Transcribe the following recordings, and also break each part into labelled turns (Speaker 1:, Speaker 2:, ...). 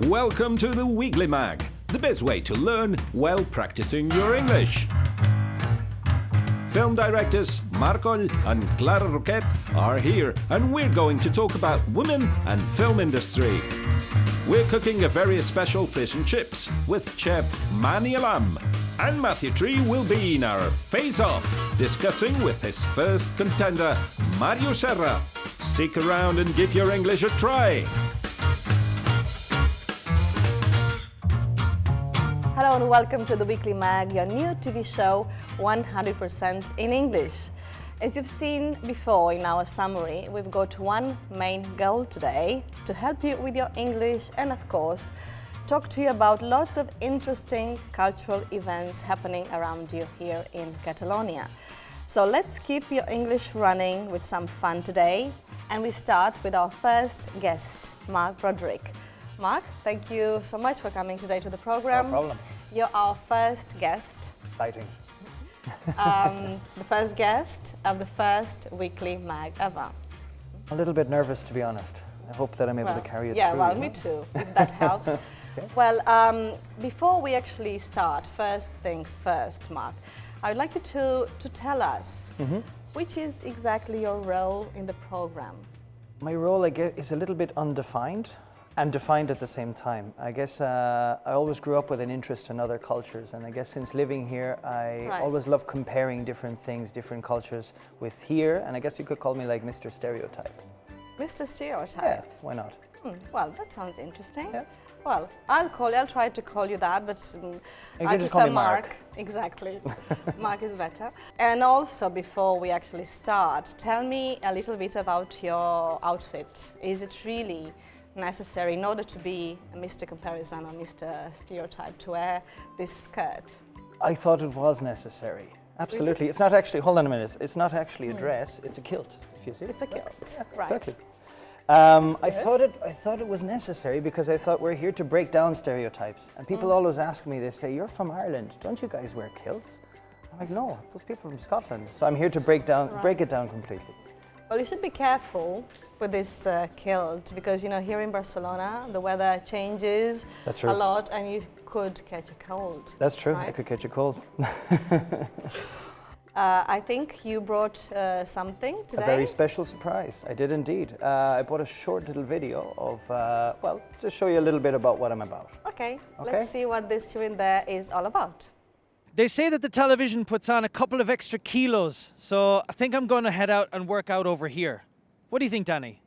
Speaker 1: Welcome to the Weekly Mag, the best way to learn while practicing your English. Film directors Coll and Clara Roquet are here, and we're going to talk about women and film industry. We're cooking a very special fish and chips with chef Manny Alam, and Mathew Tree will be in our face-off, discussing with his first contender, Mario Xarxa. Stick around and give your English a try.
Speaker 2: Hello and welcome to the Weekly Mag, your new TV show 100% in English. As you've seen before in our summary, we've got one main goal today to help you with your English and, of course, talk to you about lots of interesting cultural events happening around you here in Catalonia. So let's keep your English running with some fun today, and we start with our first guest, Mark Broderick. Mark, thank you so much for coming today to the program.
Speaker 3: No problem.
Speaker 2: You're our first guest.
Speaker 3: Exciting.
Speaker 2: The first guest of the first Weekly Mag ever.
Speaker 3: A little bit nervous, to be honest. I hope that I'm able to carry it through.
Speaker 2: Yeah, well, me too, if that helps.
Speaker 3: Okay.
Speaker 2: Well, before we actually start, first things first, Mark, I would like you to tell us which is exactly your role in the program.
Speaker 3: My role, I guess, is a little bit undefined and defined at the same time. I guess I always grew up with an interest in other cultures, and I guess since living here, I always love comparing different things, different cultures with here, and I guess you could call me like Mr. Stereotype.
Speaker 2: Mr. Stereotype?
Speaker 3: Yeah, why not?
Speaker 2: Well, that sounds interesting.
Speaker 3: Yeah.
Speaker 2: Well, I'll try to call you that, but
Speaker 3: You can just call me Mark.
Speaker 2: Exactly. Mark is better. And also, before we actually start, tell me a little bit about your outfit. Is it really necessary in order to be a Mr. Comparison or Mr. Stereotype to wear this skirt?
Speaker 3: I thought it was necessary. Absolutely. Really? It's not actually, hold on a minute, it's not actually a dress, it's a kilt, if you see.
Speaker 2: It's a kilt,
Speaker 3: yeah,
Speaker 2: right.
Speaker 3: Exactly. I thought it was necessary because I thought we're here to break down stereotypes. And people always ask me, they say, you're from Ireland, don't you guys wear kilts? I'm like, no, those people are from Scotland. So I'm here to break it down completely.
Speaker 2: Well, you should be careful with this kilt because, you know, here in Barcelona, the weather changes a lot and you could catch a cold.
Speaker 3: That's true,
Speaker 2: right?
Speaker 3: I could catch a cold.
Speaker 2: I think you brought something today.
Speaker 3: A very special surprise, I did indeed. I brought a short little video of, well, just show you a little bit about what I'm about.
Speaker 2: Okay, let's see what this here and there is all about.
Speaker 4: They say that the television puts on a couple of extra kilos, so I think I'm going to head out and work out over here. What do you think, Danny?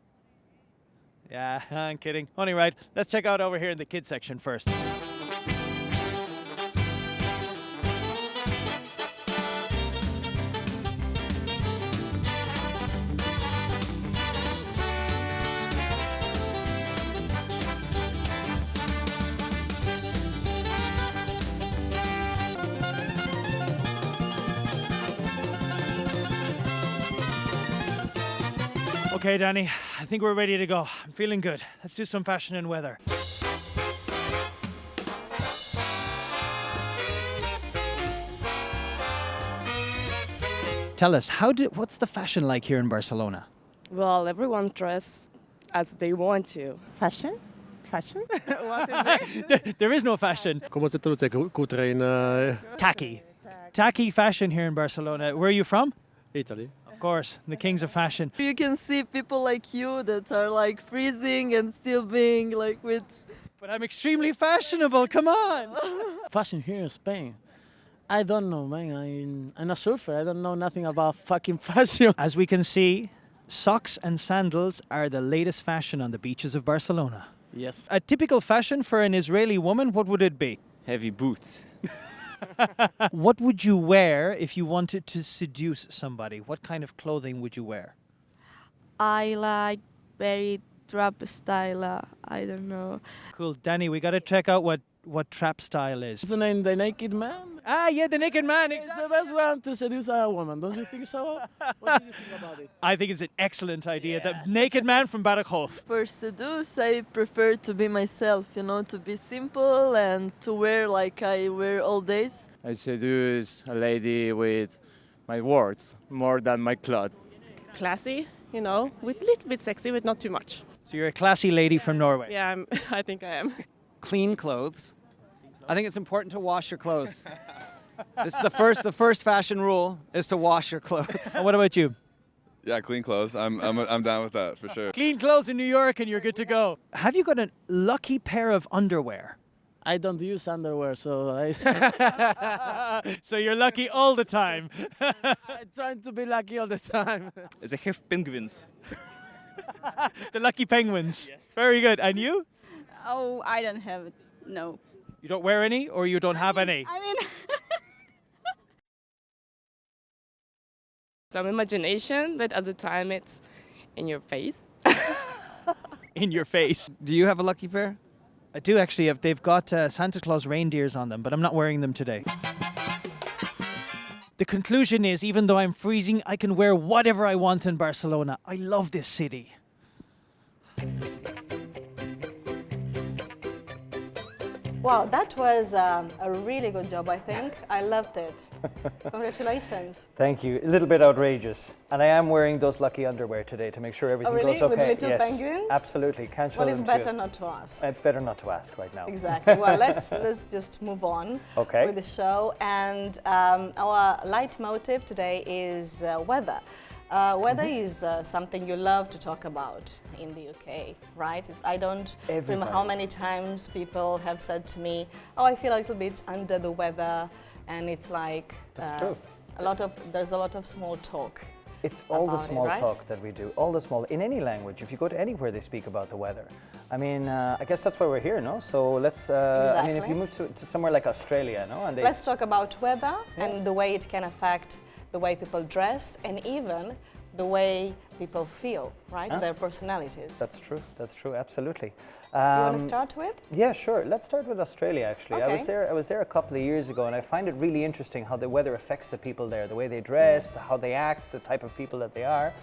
Speaker 4: Yeah, I'm kidding. Only right. Let's check out over here in the kids section first. Okay, Danny, I think we're ready to go. I'm feeling good. Let's do some fashion and weather. Tell us, what's the fashion like here in Barcelona?
Speaker 5: Well, everyone dresses as they want to.
Speaker 6: Fashion? Fashion?
Speaker 5: What is it?
Speaker 4: There is no fashion.
Speaker 7: Come si traduce cutre in
Speaker 4: Tacky. Tacky fashion here in Barcelona. Where are you from?
Speaker 7: Italy?
Speaker 4: Of course, the kings of fashion.
Speaker 6: You can see people like you that are like freezing and still being like with...
Speaker 4: But I'm extremely fashionable, come on!
Speaker 8: Fashion here in Spain. I don't know, man. I'm a surfer. I don't know nothing about fucking fashion.
Speaker 4: As we can see, socks and sandals are the latest fashion on the beaches of Barcelona.
Speaker 8: Yes.
Speaker 4: A typical fashion for an Israeli woman, what would it be?
Speaker 9: Heavy boots.
Speaker 4: What would you wear if you wanted to seduce somebody? What kind of clothing would you wear?
Speaker 10: I like very trap style. I don't know.
Speaker 4: Cool. Danny, we got to check out what trap style is.
Speaker 8: What's the name? The Naked Man?
Speaker 4: Ah, yeah, the naked man.
Speaker 8: It's the best one to seduce a woman. Don't you think so? What do you think about it?
Speaker 4: I think it's an excellent idea. The naked man from Badajoz.
Speaker 6: For seduce, I prefer to be myself, you know, to be simple and to wear like I wear all days.
Speaker 9: I seduce a lady with my words more than my clothes.
Speaker 5: Classy, you know, with a little bit sexy, but not too much.
Speaker 4: So you're a classy lady from Norway.
Speaker 5: Yeah, I think I am.
Speaker 11: clean clothes. I think it's important to wash your clothes. This is the first fashion rule is to wash your clothes.
Speaker 4: And what about you?
Speaker 12: Yeah, clean clothes. I'm down with that for sure.
Speaker 4: Clean clothes in New York and you're good to go. Have you got a lucky pair of underwear?
Speaker 8: I don't use underwear, so
Speaker 4: So you're lucky all the time.
Speaker 8: I'm trying to be lucky all the time.
Speaker 13: I have penguins.
Speaker 4: The lucky penguins. Yes. Very good. And you?
Speaker 14: Oh, I don't have it. No.
Speaker 4: You don't wear any or you don't have any?
Speaker 14: I mean,
Speaker 5: Some imagination, but at the time it's in your face.
Speaker 4: In your face.
Speaker 11: Do you have a lucky pair?
Speaker 4: I do actually have. They've got Santa Claus reindeers on them, but I'm not wearing them today. The conclusion is, even though I'm freezing, I can wear whatever I want in Barcelona. I love this city.
Speaker 2: Wow, that was a really good job, I think. I loved it. Congratulations.
Speaker 3: Thank you. A little bit outrageous. And I am wearing those lucky underwear today to make sure everything
Speaker 2: really?
Speaker 3: goes okay.
Speaker 2: With little penguins?
Speaker 3: Absolutely. Can't show
Speaker 2: Well,
Speaker 3: them
Speaker 2: it's
Speaker 3: to
Speaker 2: better
Speaker 3: you.
Speaker 2: not to ask.
Speaker 3: It's better not to ask right now.
Speaker 2: Exactly. Well, let's just move on
Speaker 3: Okay.
Speaker 2: with the show. And our leitmotif today is weather. Weather is something you love to talk about in the UK, right? I don't remember how many times people have said to me, oh, I feel a little bit under the weather, and it's like there's a lot of small talk.
Speaker 3: It's all the small talk that we do, all the small, in any language. If you go to anywhere, they speak about the weather. I mean, I guess that's why we're here, no? So let's, I mean, if you move to somewhere like Australia, no? And
Speaker 2: let's talk about weather and the way it can affect the way people dress and even the way people feel, right? Their personalities.
Speaker 3: That's true, absolutely.
Speaker 2: You want to start with?
Speaker 3: Yeah, sure. Let's start with Australia, actually.
Speaker 2: Okay.
Speaker 3: I was there a couple of years ago, and I find it really interesting how the weather affects the people there, the way they dress, how they act, the type of people that they are.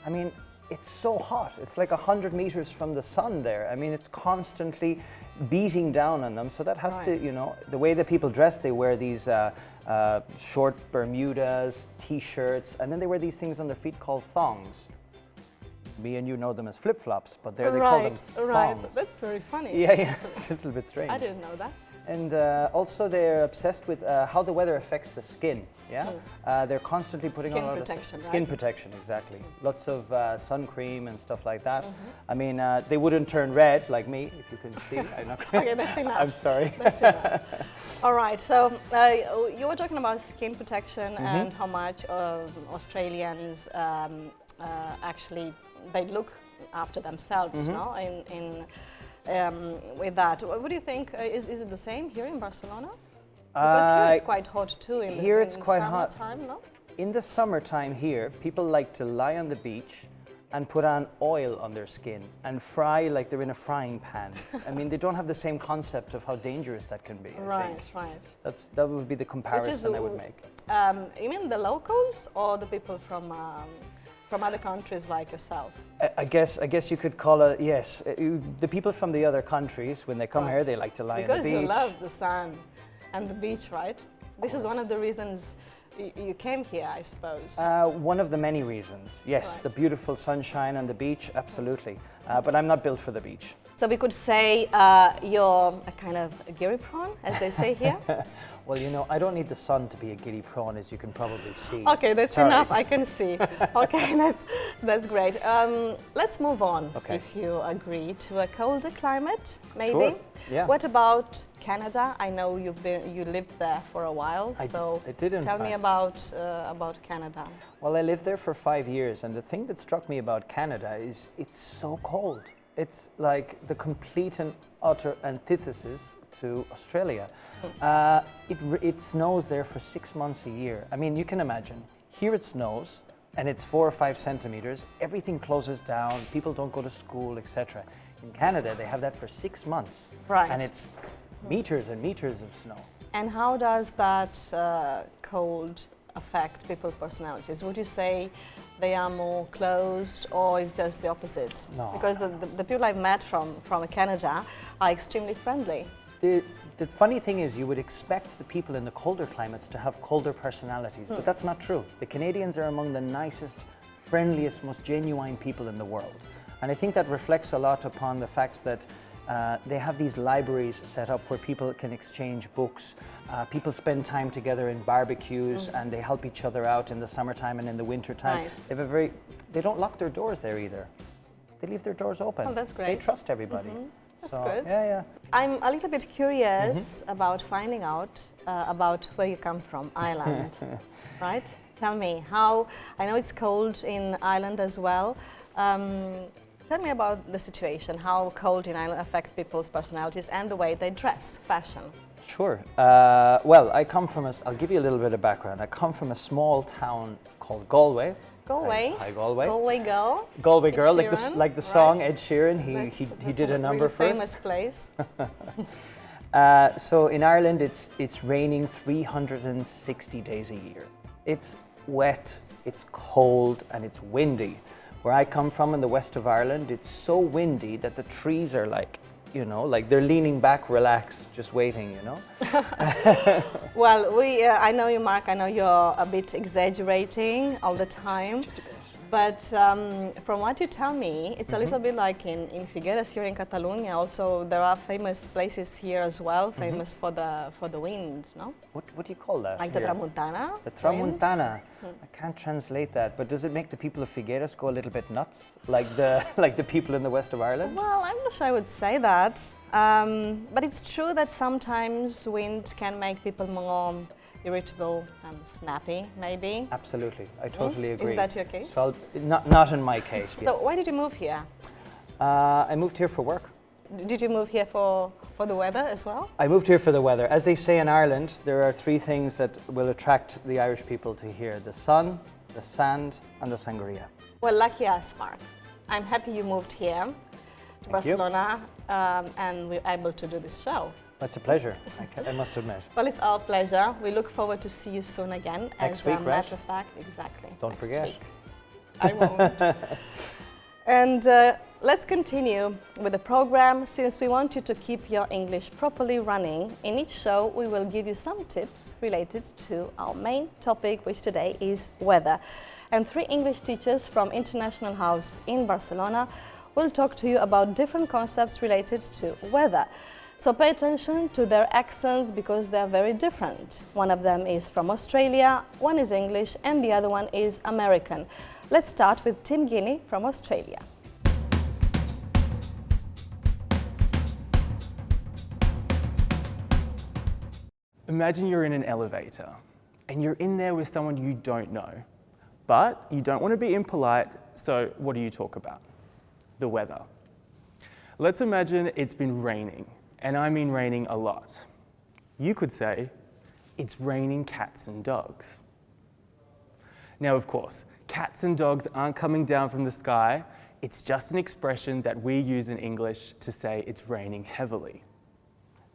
Speaker 3: I mean, it's so hot. It's like 100 meters from the sun there. I mean, it's constantly beating down on them. So that has to, you know, the way that people dress, they wear these short Bermudas, T-shirts, and then they wear these things on their feet called thongs. Me and you know them as flip-flops, but there they call them thongs.
Speaker 2: Right, that's very funny.
Speaker 3: Yeah, it's a little bit strange.
Speaker 2: I didn't know that.
Speaker 3: And also they're obsessed with how the weather affects the skin, yeah? They're constantly putting on a lot of skin protection, exactly. Lots of sun cream and stuff like that. I mean, they wouldn't turn red like me, if you can see. I'm not
Speaker 2: Okay, that's enough.
Speaker 3: I'm sorry.
Speaker 2: That's enough. All right, so you were talking about skin protection and how much Australians actually, they look after themselves, no? With that, what do you think? Is it the same here in Barcelona? Because here it's quite hot too in the summertime, no?
Speaker 3: In the summertime here, people like to lie on the beach and put on oil on their skin and fry like they're in a frying pan. I mean, they don't have the same concept of how dangerous that can be. I think. That would be the comparison I would make.
Speaker 2: You mean the locals or the people from other countries like yourself?
Speaker 3: I guess you could call it, yes. The people from the other countries, when they come here, they like to lie on the beach.
Speaker 2: Because you love the sun and the beach, right? This is one of the reasons you came here, I suppose.
Speaker 3: One of the many reasons, yes. The beautiful sunshine and the beach, absolutely. But I'm not built for the beach.
Speaker 2: So we could say you're a kind of a giddy prawn, as they say here?
Speaker 3: Well, you know, I don't need the sun to be a giddy prawn, as you can probably see.
Speaker 2: Okay, that's enough, I can see. Okay, that's great. Let's move on, if you agree, to a colder climate, maybe.
Speaker 3: Sure, yeah.
Speaker 2: What about Canada? I know you lived there for a while, so
Speaker 3: I did, in
Speaker 2: tell me about Canada.
Speaker 3: Well, I lived there for 5 years, and the thing that struck me about Canada is it's so cold. It's like the complete and utter antithesis to Australia. It snows there for 6 months a year. I mean, you can imagine, here it snows and it's 4 or 5 centimeters, everything closes down, people don't go to school, etc. In Canada, they have that for 6 months.
Speaker 2: Right.
Speaker 3: And it's meters and meters of snow.
Speaker 2: And how does that cold affect people's personalities? Would you say they are more closed, or it's just the opposite?
Speaker 3: No.
Speaker 2: Because the people I've met from Canada are extremely friendly.
Speaker 3: The funny thing is, you would expect the people in the colder climates to have colder personalities, but that's not true. The Canadians are among the nicest, friendliest, most genuine people in the world. And I think that reflects a lot upon the fact that they have these libraries set up where people can exchange books. People spend time together in barbecues and they help each other out in the summertime and in the wintertime.
Speaker 2: Right.
Speaker 3: They don't lock their doors there either. They leave their doors open.
Speaker 2: Oh, that's great.
Speaker 3: They trust everybody.
Speaker 2: That's good.
Speaker 3: Yeah.
Speaker 2: I'm a little bit curious about finding out about where you come from, Ireland, right? Tell me how, I know it's cold in Ireland as well. Tell me about the situation, how cold in Ireland affects people's personalities and the way they dress, fashion.
Speaker 3: Sure. Well, I'll give you a little bit of background. I come from a small town called Galway.
Speaker 2: Galway.
Speaker 3: Hi, Galway.
Speaker 2: Galway girl.
Speaker 3: Galway girl,
Speaker 2: Sheeran,
Speaker 3: like the song
Speaker 2: right.
Speaker 3: Ed Sheeran. He did a number
Speaker 2: really
Speaker 3: first.
Speaker 2: Famous place.
Speaker 3: So in Ireland, it's raining 360 days a year. It's wet, it's cold, and it's windy. Where I come from in the west of Ireland, it's so windy that the trees are like they're leaning back, relaxed, just waiting,
Speaker 2: Well, I know you, Mark. I know you're a bit exaggerating all the time.
Speaker 3: Just a bit.
Speaker 2: But from what you tell me, it's a little bit like in Figueres here in Catalonia. Also, there are famous places here as well, famous for the wind, no?
Speaker 3: What do you call that?
Speaker 2: Like the Tramuntana?
Speaker 3: The Tramuntana. I can't translate that, but does it make the people of Figueres go a little bit nuts, like the people in the west of Ireland?
Speaker 2: Well, I'm not sure I would say that. But it's true that sometimes wind can make people more irritable and snappy, maybe.
Speaker 3: Absolutely, I totally agree.
Speaker 2: Is that your case?
Speaker 3: So not in my case. Yes.
Speaker 2: So why did you move here?
Speaker 3: I moved here for work.
Speaker 2: Did you move here for the weather as well?
Speaker 3: I moved here for the weather. As they say in Ireland, there are 3 things that will attract the Irish people to here: the sun, the sand, and the sangria.
Speaker 2: Well, lucky us, Mark. I'm happy you moved here to Barcelona, and we're able to do this show.
Speaker 3: It's a pleasure, I must admit.
Speaker 2: Well, it's our pleasure. We look forward to see you soon again.
Speaker 3: Next week,
Speaker 2: as a
Speaker 3: right?
Speaker 2: matter of fact, exactly.
Speaker 3: Don't forget.
Speaker 2: Week. I won't. And let's continue with the program. Since we want you to keep your English properly running, in each show we will give you some tips related to our main topic, which today is weather. And 3 English teachers from International House in Barcelona will talk to you about different concepts related to weather. So pay attention to their accents because they are very different. One of them is from Australia, one is English, and the other one is American. Let's start with Tim Guinea from Australia.
Speaker 13: Imagine you're in an elevator and you're in there with someone you don't know, but you don't want to be impolite, so what do you talk about? The weather. Let's imagine it's been raining, and I mean raining a lot. You could say, it's raining cats and dogs. Now, of course, cats and dogs aren't coming down from the sky. It's just an expression that we use in English to say it's raining heavily.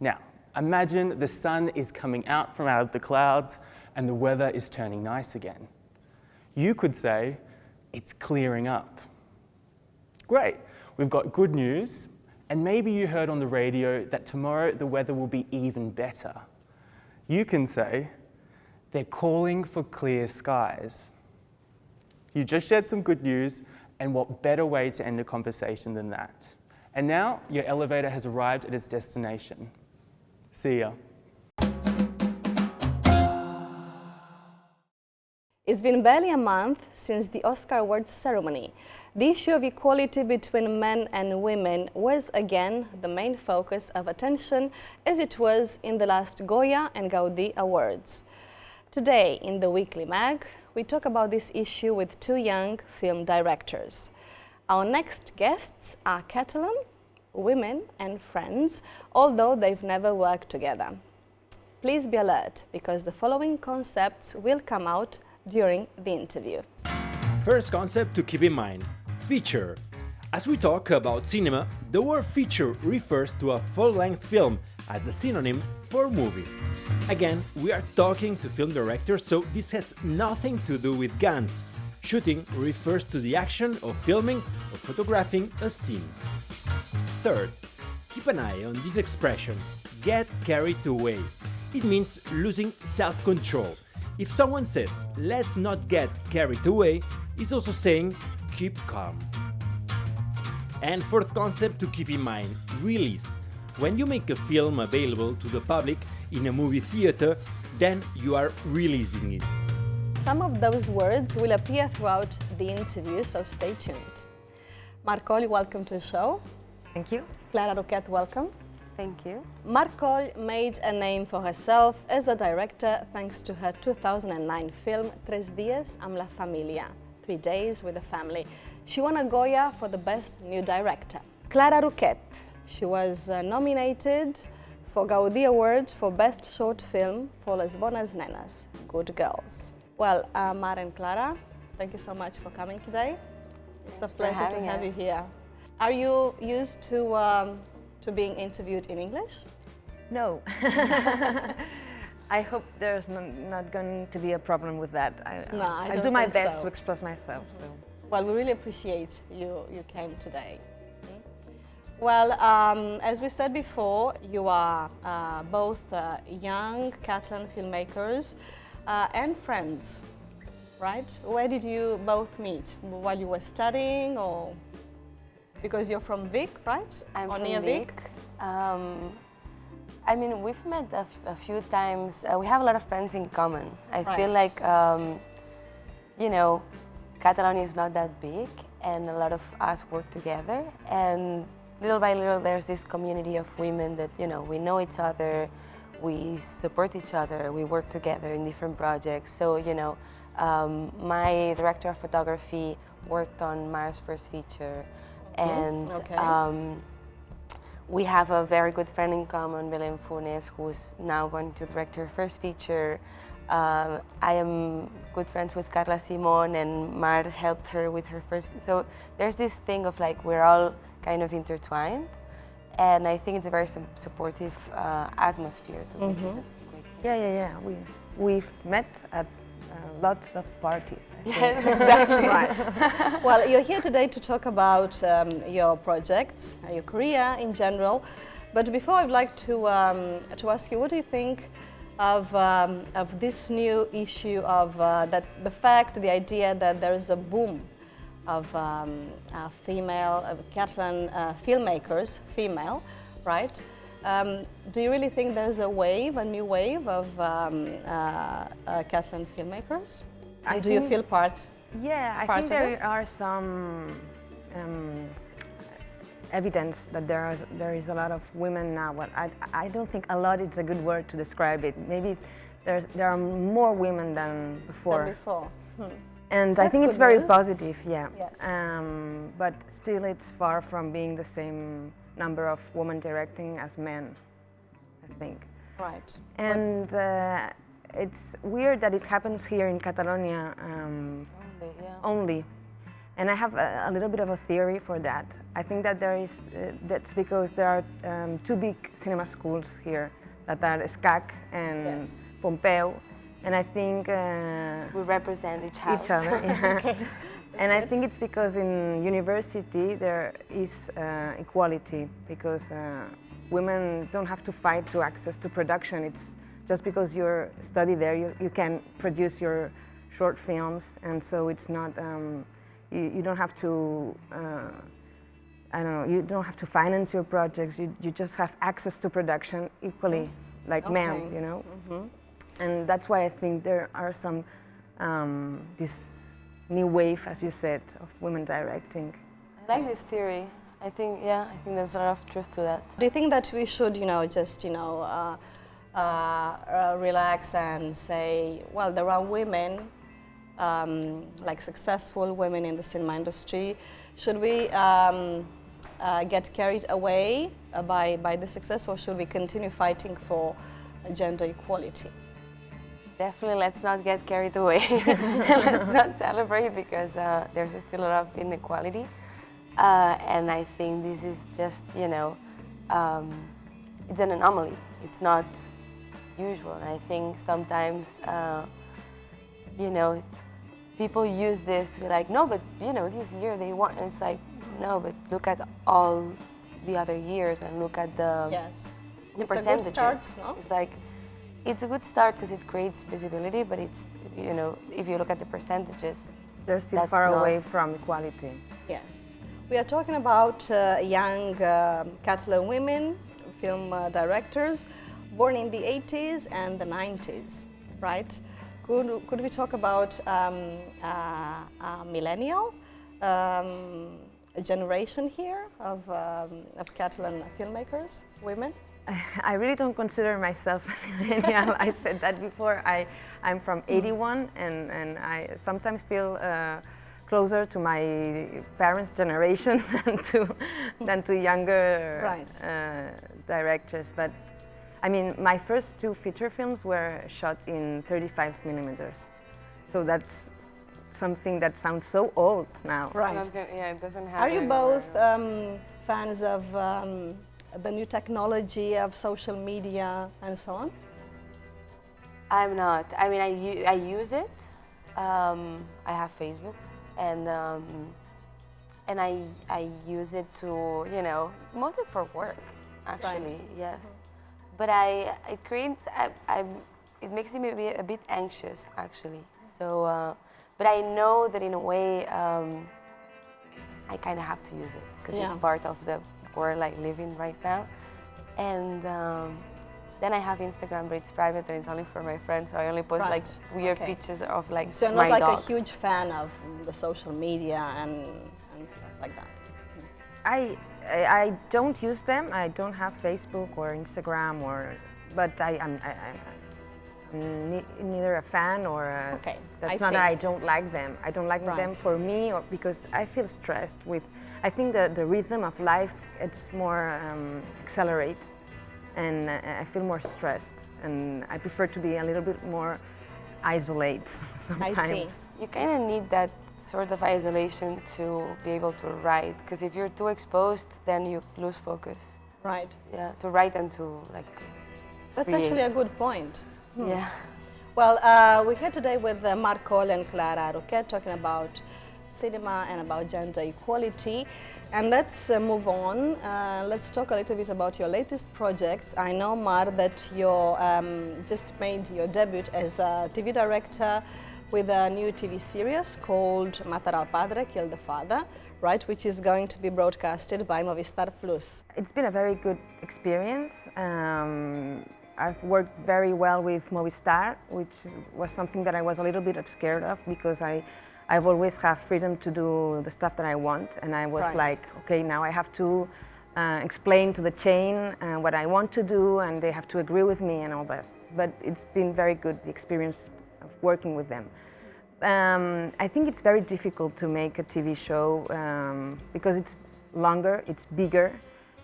Speaker 13: Now, imagine the sun is coming out from out of the clouds and the weather is turning nice again. You could say, it's clearing up. Great, we've got good news, and maybe you heard on the radio that tomorrow the weather will be even better. You can say, they're calling for clear skies. You just shared some good news, and what better way to end a conversation than that? And now your elevator has arrived at its destination. See ya.
Speaker 2: It's been barely a month since the Oscar Awards ceremony. The issue of equality between men and women was again the main focus of attention, as it was in the last Goya and Gaudí Awards. Today in the Weekly Mag, we talk about this issue with 2 young film directors. Our next guests are Catalan, women and friends, although they've never worked together. Please be alert, because the following concepts will come out during the interview.
Speaker 15: First concept to keep in mind, feature. As we talk about cinema, the word feature refers to a full-length film as a synonym for movie. Again, we are talking to film directors, so this has nothing to do with guns. Shooting refers to the action of filming or photographing a scene. Third, keep an eye on this expression, get carried away. It means losing self-control. If someone says, let's not get carried away, it's also saying, keep calm. And fourth concept to keep in mind, release. When you make a film available to the public in a movie theater, then you are releasing it.
Speaker 2: Some of those words will appear throughout the interview, so stay tuned. Coll, welcome to the show.
Speaker 16: Thank you.
Speaker 2: Clara, Roquet, welcome.
Speaker 16: Thank you.
Speaker 2: Coll made a name for herself as a director thanks to her 2009 film Tres Días amb la Familia, 3 Days with the Family. She won a Goya for the Best New Director. Clara Roquet, she was nominated for Gaudí Award for Best Short Film for Las Bones Nenas, Good Girls. Well, Mar and Clara, thank you so much for coming today. It's a pleasure to have you here. Are you used to being interviewed in English?
Speaker 16: No. I hope there's not going to be a problem with that. I do my best to express myself. So.
Speaker 2: Well, we really appreciate you came today. Well, as we said before, you are both young Catalan filmmakers and friends, right? Where did you both meet? While you were studying, or because you're from Vic, right?
Speaker 17: I'm
Speaker 2: or
Speaker 17: from
Speaker 2: near
Speaker 17: Vic. I mean, we've met a few times. We have a lot of friends in common. I feel like, you know, Catalonia is not that big, and a lot of us work together. And little by little, there's this community of women that, you know, we know each other, we support each other, we work together in different projects. So, you know, my director of photography worked on Mar's first feature, and we have a very good friend in common, Belén Funes, who's now going to direct her first feature. I am good friends with Carla Simón, and Mar helped her with her first. So there's this thing of like we're all kind of intertwined, and I think it's a very supportive atmosphere to which is a great thing.
Speaker 16: Yeah. We've met at lots of parties.
Speaker 17: Yes, exactly.
Speaker 2: Right. Well, you're here today to talk about your projects, your career in general. But before, I'd like to ask you, what do you think of this new issue of the idea that there is a boom of Catalan filmmakers, right? Do you really think there's a new wave of Catalan filmmakers? Do you feel part?
Speaker 16: Yeah, I think there are some evidence that there is a lot of women now. But I don't think a lot is a good word to describe it. Maybe there are more women than before. And
Speaker 2: That's
Speaker 16: I think it's
Speaker 2: good
Speaker 16: very
Speaker 2: news.
Speaker 16: positive, yeah.
Speaker 2: Yes.
Speaker 16: But still, it's far from being the same number of women directing as men, I think.
Speaker 2: Right.
Speaker 16: And it's weird that it happens here in Catalonia only. And I have a little bit of a theory for that. I think that that's because there are 2 big cinema schools here that are SCAC and Pompeu. And I think
Speaker 17: we represent each other.
Speaker 16: Yeah. And I think it's because in university there is equality, because women don't have to fight to access to production. It's just because you study there, you can produce your short films, and so it's not. You don't have to. I don't know. You don't have to finance your projects. You just have access to production equally, like men. You know. And that's why I think there are some this new wave, as you said, of women directing.
Speaker 17: I like this theory. I think there's a lot of truth to that.
Speaker 2: Do you think that we should, just, relax and say, well, there are women, like successful women in the cinema industry. Should we get carried away by the success, or should we continue fighting for gender equality?
Speaker 17: Definitely, let's not get carried away. Let's not celebrate, because there's still a lot of inequality. And I think this is just, it's an anomaly. It's not usual. And I think sometimes, people use this to be like, no, but, this year they won. And it's like, no, but look at all the other years and look at the percentages.
Speaker 2: It's a good start, no?
Speaker 17: It's like, it's a good start because it creates visibility, but it's, if you look at the percentages,
Speaker 16: they're still far away from equality.
Speaker 2: Yes. We are talking about young Catalan women, film directors, born in the 80s and the 90s, right? Could we talk about a millennial generation here of Catalan filmmakers, women?
Speaker 16: I really don't consider myself a millennial. I said that before. I'm from '81, and I sometimes feel closer to my parents' generation than to younger directors. But I mean, my first 2 feature films were shot in 35 millimeters. So that's something that sounds so old now.
Speaker 2: Right.
Speaker 17: Yeah, it doesn't happen.
Speaker 2: Are you
Speaker 17: anymore.
Speaker 2: both fans of the new technology of social media and so on?
Speaker 17: I'm not. I mean, I use it. I have Facebook, and I use it to, you know, mostly for work, actually.
Speaker 2: Right.
Speaker 17: Yes. But it makes me a bit anxious, actually. So, but I know that in a way, I kind of have to use it because it's part of the world I live in right now. And then I have Instagram, but it's private and it's only for my friends, so I only post like weird pictures of like
Speaker 2: so
Speaker 17: my
Speaker 2: not like
Speaker 17: dogs.
Speaker 2: a huge fan of the social media and stuff like that.
Speaker 16: I don't use them. I don't have Facebook or Instagram, but I'm neither a fan or that's not that I don't like them. I don't like them for me or because I feel stressed with. I think the rhythm of life it's more accelerate, and I feel more stressed, and I prefer to be a little bit more isolate sometimes.
Speaker 2: I see.
Speaker 17: You kind of need that sort of isolation to be able to write, because if you're too exposed, then you lose focus.
Speaker 2: Right.
Speaker 17: Yeah, to write and to like.
Speaker 2: That's
Speaker 17: create.
Speaker 2: actually a good point.
Speaker 17: Yeah.
Speaker 2: Well, we're here today with Coll and Clara Roquet talking about cinema and about gender equality. And let's move on. Let's talk a little bit about your latest projects. I know, Mar, that you just made your debut as a TV director with a new TV series called Matar al Padre, Kill the Father, right, which is going to be broadcasted by Movistar Plus.
Speaker 16: It's been a very good experience. I've worked very well with Movistar, which was something that I was a little bit scared of because I've always had freedom to do the stuff that I want, and I was like, okay, now I have to explain to the chain what I want to do, and they have to agree with me and all that. But it's been very good, the experience of working with them. I think it's very difficult to make a TV show because it's longer, it's bigger,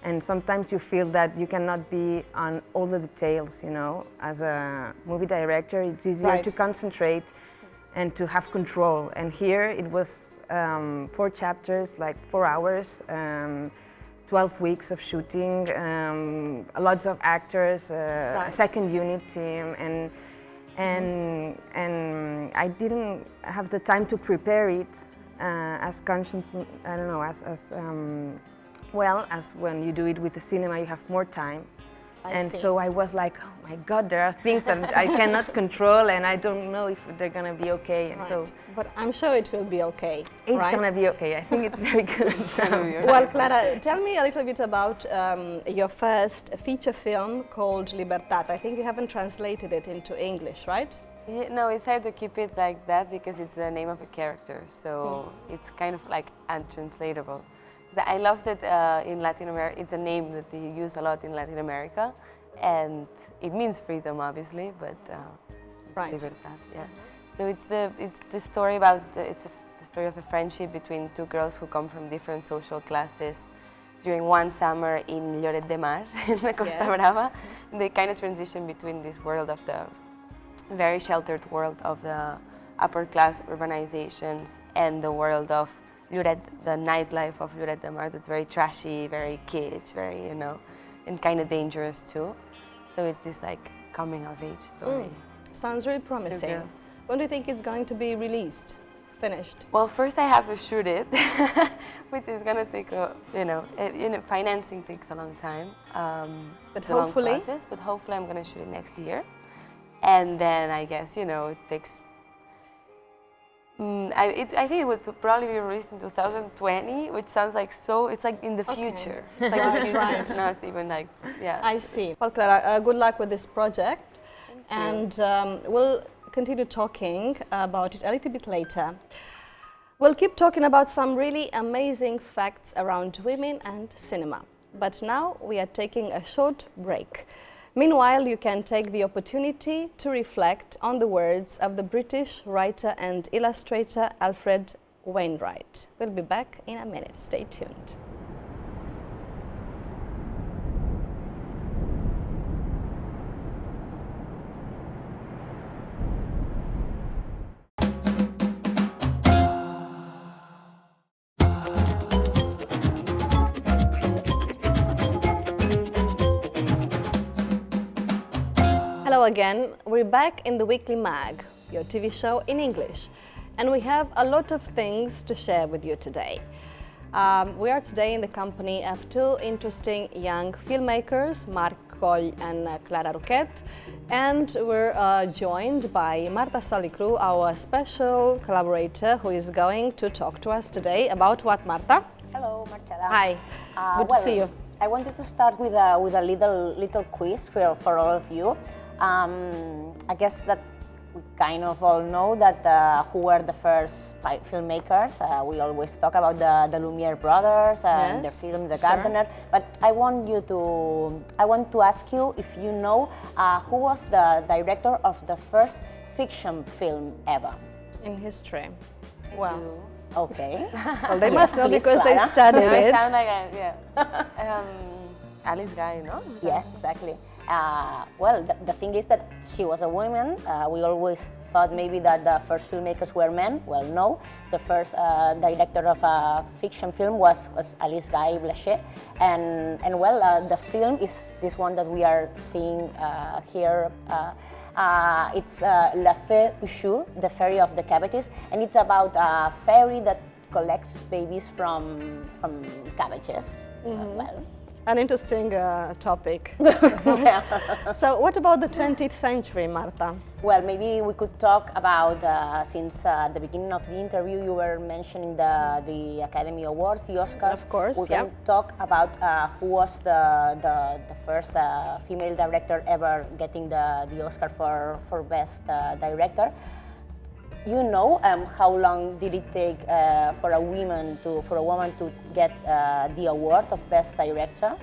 Speaker 16: and sometimes you feel that you cannot be on all the details, you know. As a movie director, it's easier to concentrate and to have control. And here it was 4 chapters, like 4 hours, 12 weeks of shooting, lots of actors, a second unit team, and I didn't have the time to prepare it as conscious, I don't know, as well as when you do it with the cinema, you have more time. So I was like, oh my God, there are things that I cannot control, and I don't know if they're gonna be okay. And so,
Speaker 2: but I'm sure it will be okay.
Speaker 16: It's gonna be okay. I think it's very good.
Speaker 2: Well, Clara, tell me a little bit about your first feature film called Libertad. I think you haven't translated it into English, right?
Speaker 17: Yeah, no, it's hard to keep it like that because it's the name of a character, so it's kind of like untranslatable. I love that in Latin America, it's a name that they use a lot in Latin America, and it means freedom, obviously, but libertad, yeah. So it's the story about the story of a friendship between 2 girls who come from different social classes during one summer in Lloret de Mar, in the Costa Brava. They kind of transition between this world of the very sheltered world of the upper class urbanizations and the world of Lloret, the nightlife of Lloret de Mar, that's very trashy, very kitsch, very, you know, and kind of dangerous too. So it's this like coming of age story.
Speaker 2: Sounds really promising. When do you think it's going to be released, finished?
Speaker 17: Well, first I have to shoot it, which is going to take, financing takes a long time.
Speaker 2: But hopefully?
Speaker 17: Long process, but hopefully I'm going to shoot it next year. And then I guess, you know, it takes I think it would probably be released in 2020, which sounds like so. It's like in the future. It's like the future,
Speaker 2: Right.
Speaker 17: not even like
Speaker 2: I see. Well, Clara, good luck with this project, and we'll continue talking about it a little bit later. We'll keep talking about some really amazing facts around women and cinema. But now we are taking a short break. Meanwhile, you can take the opportunity to reflect on the words of the British writer and illustrator Alfred Wainwright. We'll be back in a minute. Stay tuned. Hello again, we're back in the Weekly Mag, your TV show in English, and we have a lot of things to share with you today. We are today in the company of two interesting young filmmakers, Coll and Clara Roquet, and we're joined by Marta Salicru, our special collaborator, who is going to talk to us today about what, Marta?
Speaker 18: Hello, Marcela.
Speaker 2: Hi, good to see you.
Speaker 18: I wanted to start with a little quiz for all of you. I guess that we kind of all know that who were the first filmmakers. We always talk about the Lumiere brothers and their film The Gardener. But I want to ask you if you know who was the director of the first fiction film ever
Speaker 2: in history. Wow.
Speaker 18: Okay.
Speaker 2: Well, they must know because they studied it.
Speaker 17: Sound like Alice Guy, no?
Speaker 18: Yeah, exactly. Well, the thing is that she was a woman. We always thought maybe that the first filmmakers were men. Well, no. The first director of a fiction film was Alice Guy Blaché. And well, the film is this one that we are seeing here. It's La Fée aux Choux, the Fairy of the Cabbages, and it's about a fairy that collects babies from cabbages. Well,
Speaker 2: an interesting topic. So what about the 20th century, Marta?
Speaker 18: Well, maybe we could talk about, since the beginning of the interview you were mentioning the Academy Awards, the Oscars.
Speaker 2: Of course,
Speaker 18: we can talk about who was the first female director ever getting the Oscar for Best Director. You know how long did it take for a woman to get the award of Best Director?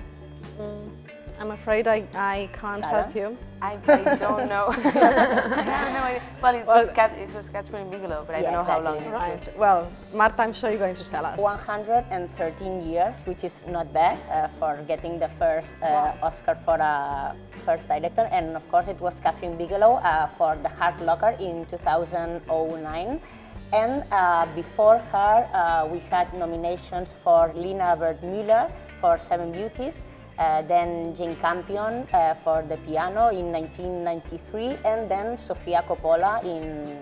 Speaker 2: I'm afraid I can't help you.
Speaker 17: I don't know. I have no idea. Well, it was Catherine Bigelow, but I don't know how long.
Speaker 2: Right. Well, Marta, I'm sure you're going to tell us.
Speaker 18: 113 years, which is not bad for getting the first Oscar for a first director. And of course, it was Catherine Bigelow for The Hurt Locker in 2009. And before her, we had nominations for Lina Wertmüller for Seven Beauties. Then Jane Campion for The Piano in 1993, and then Sofia Coppola in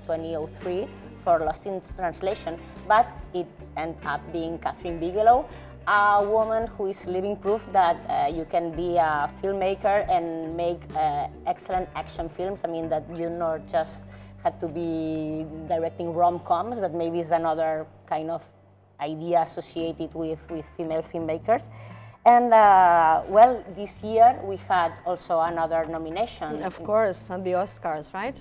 Speaker 18: 2003 for Lost in Translation. But it ended up being Catherine Bigelow, a woman who is living proof that you can be a filmmaker and make excellent action films. I mean, that you not just had to be directing rom-coms, that maybe is another kind of idea associated with female filmmakers. And well, this year we had also another nomination.
Speaker 2: Of course, on the Oscars, right?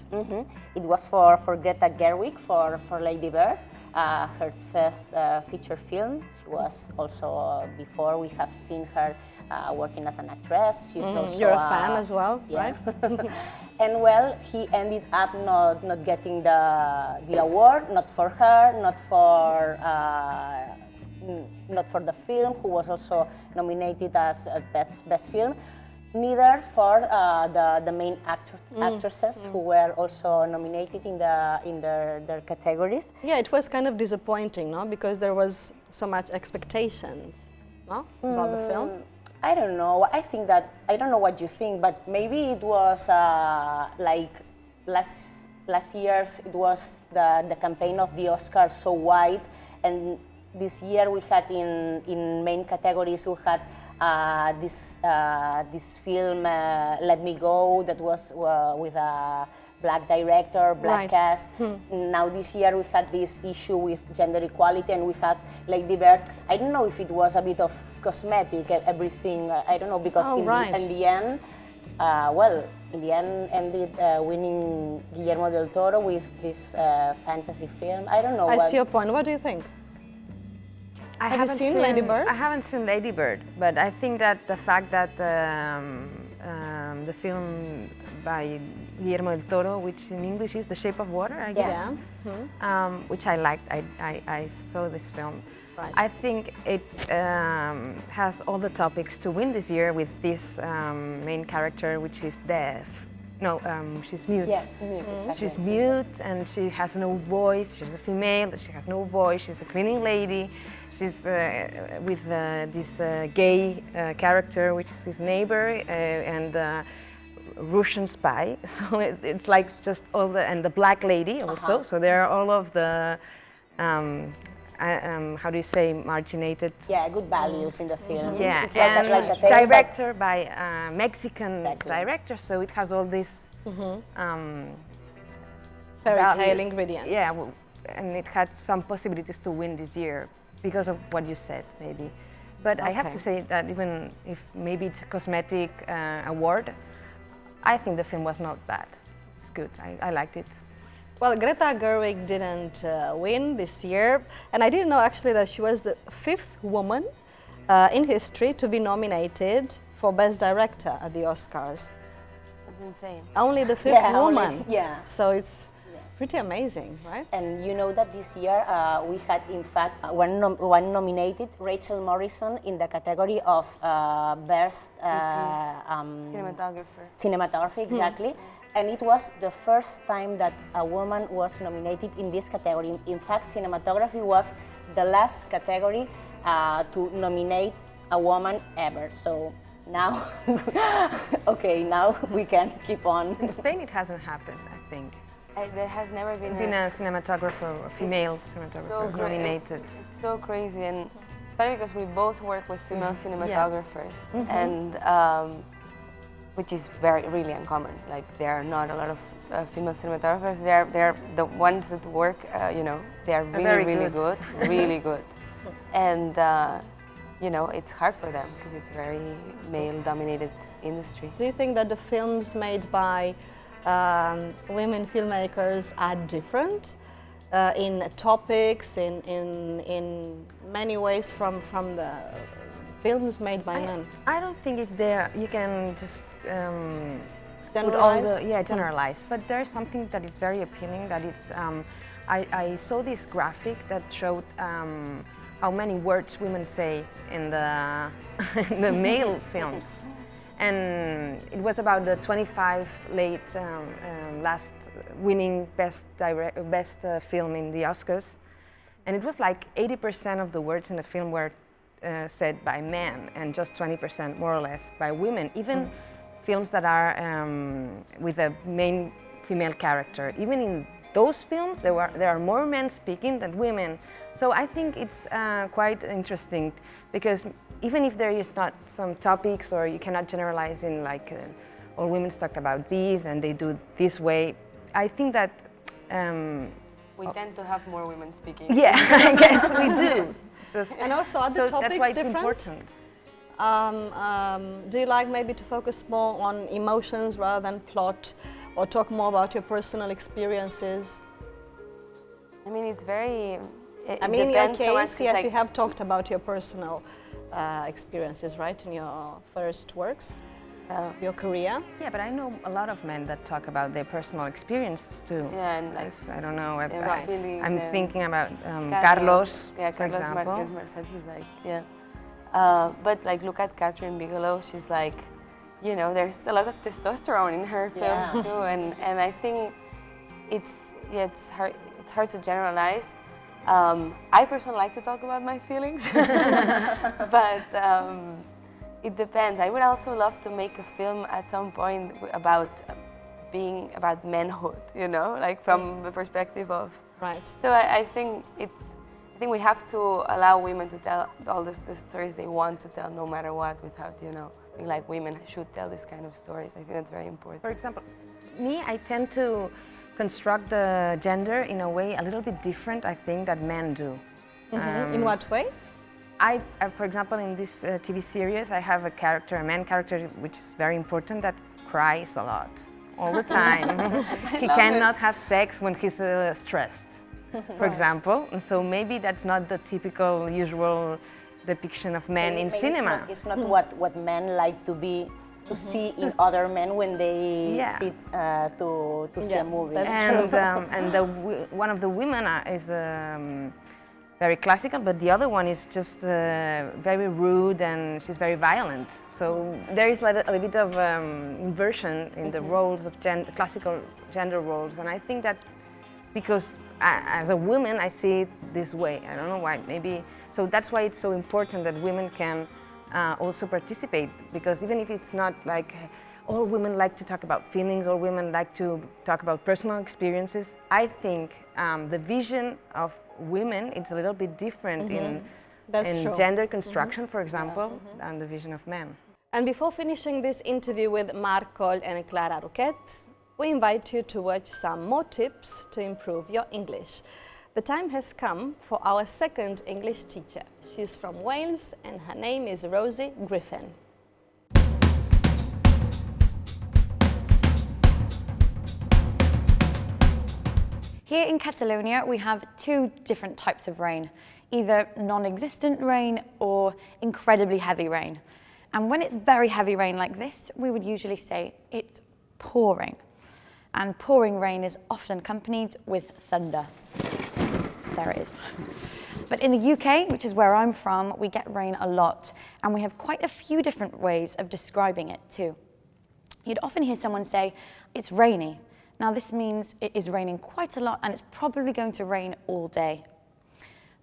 Speaker 18: It was for Greta Gerwig for Lady Bird, her first feature film. She was also, before we have seen her working as an actress. She's also
Speaker 2: You're a fan as well,
Speaker 18: yeah.
Speaker 2: right?
Speaker 18: And well, he ended up not getting the award, not for her, not for the film, who was also nominated as best film, neither for the main actresses who were also nominated in their categories.
Speaker 2: Yeah, it was kind of disappointing, no? Because there was so much expectations, no, about the film.
Speaker 18: I don't know. I think that, I don't know what you think, but maybe it was like last year's. It was the campaign of the Oscars so wide, and this year we had in main categories we had this film Let Me Go, that was with black director, black cast. Now this year we had this issue with gender equality, and we had Lady Bird. I don't know if it was a bit of cosmetic, everything. I don't know, because in the end, in the end ended winning Guillermo del Toro with this fantasy film. I don't know.
Speaker 2: I see your point. What do you think? Have you seen Lady Bird?
Speaker 16: I haven't seen Lady Bird, but I think that the fact that the film by Guillermo del Toro, which in English is The Shape of Water, I guess, which I liked. I saw this film.
Speaker 2: Right.
Speaker 16: I think it has all the topics to win this year with this main character, which is deaf. No, she's mute.
Speaker 18: Yeah, mute, exactly.
Speaker 16: She's mute and she has no voice. She's a female, she has no voice. She's a cleaning lady. She's with this gay character, which is his neighbor, and Russian spy. So it's like just all the, and the black lady also. So there are all of the, how do you say, marginated?
Speaker 18: Yeah, good values in the film.
Speaker 16: Yeah,
Speaker 18: it's like
Speaker 16: and
Speaker 18: a
Speaker 16: director by a Mexican director, so it has all these
Speaker 2: fairy tale
Speaker 16: values.
Speaker 2: ingredients.
Speaker 16: Yeah, and it had some possibilities to win this year because of what you said, maybe. But I have to say that even if maybe it's a cosmetic award, I think the film was not bad. It's good. I liked it.
Speaker 2: Well, Greta Gerwig didn't win this year, and I didn't know actually that she was the 5th woman in history to be nominated for Best Director at the Oscars.
Speaker 17: That's insane.
Speaker 2: Only the 5th woman.
Speaker 18: Yeah.
Speaker 2: So it's pretty amazing, right?
Speaker 18: And you know that this year we had, in fact, one nominated, Rachel Morrison, in the category of Best Cinematography, exactly. And it was the first time that a woman was nominated in this category. In fact, cinematography was the last category to nominate a woman ever. So now, okay, now we can keep on.
Speaker 16: In Spain, it hasn't happened, I think.
Speaker 17: There has never been
Speaker 16: a cinematographer, a female cinematographer nominated.
Speaker 17: It's so crazy, and it's funny because we both work with female cinematographers, and which is really uncommon. Like there are not a lot of female cinematographers. They're the ones that work. You know, they are really good, really good, and you know, it's hard for them because it's a very male-dominated industry.
Speaker 2: Do you think that the films made by women filmmakers are different in topics, in many ways from the films made by men?
Speaker 16: I don't think if you can just
Speaker 2: generalize.
Speaker 16: Generalize. But there's something that is very appealing. That it's I saw this graphic that showed how many words women say in the in the male films. And it was about the 25 late last winning best film in the Oscars, and it was like 80% of the words in the film were said by men, and just 20% more or less by women. Even films that are with a main female character, even in those films there are more men speaking than women. So I think it's quite interesting because even if there is not some topics, or you cannot generalize in like all women talk about this and they do this way, I think that
Speaker 17: we tend to have more women speaking.
Speaker 16: Yeah, I guess we do.
Speaker 2: And also, are the topics
Speaker 16: that's why it's
Speaker 2: different?
Speaker 16: Important.
Speaker 2: Do you like maybe to focus more on emotions rather than plot, or talk more about your personal experiences?
Speaker 17: I mean, it's very.
Speaker 2: I mean, in your case, yes, you have talked about your personal experiences, right, in your first works, your career.
Speaker 16: Yeah, but I know a lot of men that talk about their personal experiences too.
Speaker 17: Yeah, and like,
Speaker 16: I don't know.
Speaker 17: I'm
Speaker 16: thinking about Carlos,
Speaker 17: yeah,
Speaker 16: for
Speaker 17: Carlos
Speaker 16: example.
Speaker 17: Marquez Merced, he's like, yeah. But like, look at Catherine Bigelow. She's like, you know, there's a lot of testosterone in her films too, and I think it's hard to generalize. I personally like to talk about my feelings, but it depends. I would also love to make a film at some point about manhood, you know, like from the perspective of.
Speaker 2: Right.
Speaker 17: So I think we have to allow women to tell all the stories they want to tell, no matter what, without, you know, being like women should tell this kind of stories. I think that's very important.
Speaker 16: For example, me, I tend to construct the gender in a way a little bit different, I think, that men do.
Speaker 2: In what way?
Speaker 16: For example, in this TV series, I have a character, a man character, which is very important, that cries a lot, all the time. He cannot have sex when he's stressed, for example. And so maybe that's not the typical, usual depiction of men in cinema.
Speaker 18: It's not what men like to see in other men when they sit to see a movie.
Speaker 16: One of the women is very classical, but the other one is just very rude, and she's very violent. So there is a little bit of inversion in the roles of classical gender roles, and I think that's because as a woman I see it this way. I don't know why. Maybe so. That's why it's so important that women can also participate, because even if it's not like all women like to talk about feelings, or women like to talk about personal experiences, I think the vision of women is a little bit different in gender construction, for example, than the vision of men.
Speaker 2: And before finishing this interview with Coll and Clara Roquet, we invite you to watch some more tips to improve your English. The time has come for our second English teacher. She's from Wales and her name is Rosie Griffin.
Speaker 19: Here in Catalonia, we have two different types of rain, either non-existent rain or incredibly heavy rain. And when it's very heavy rain like this, we would usually say it's pouring. And pouring rain is often accompanied with thunder. There it is. But in the UK, which is where I'm from, we get rain a lot, and we have quite a few different ways of describing it too. You'd often hear someone say, it's rainy. Now this means it is raining quite a lot, and it's probably going to rain all day.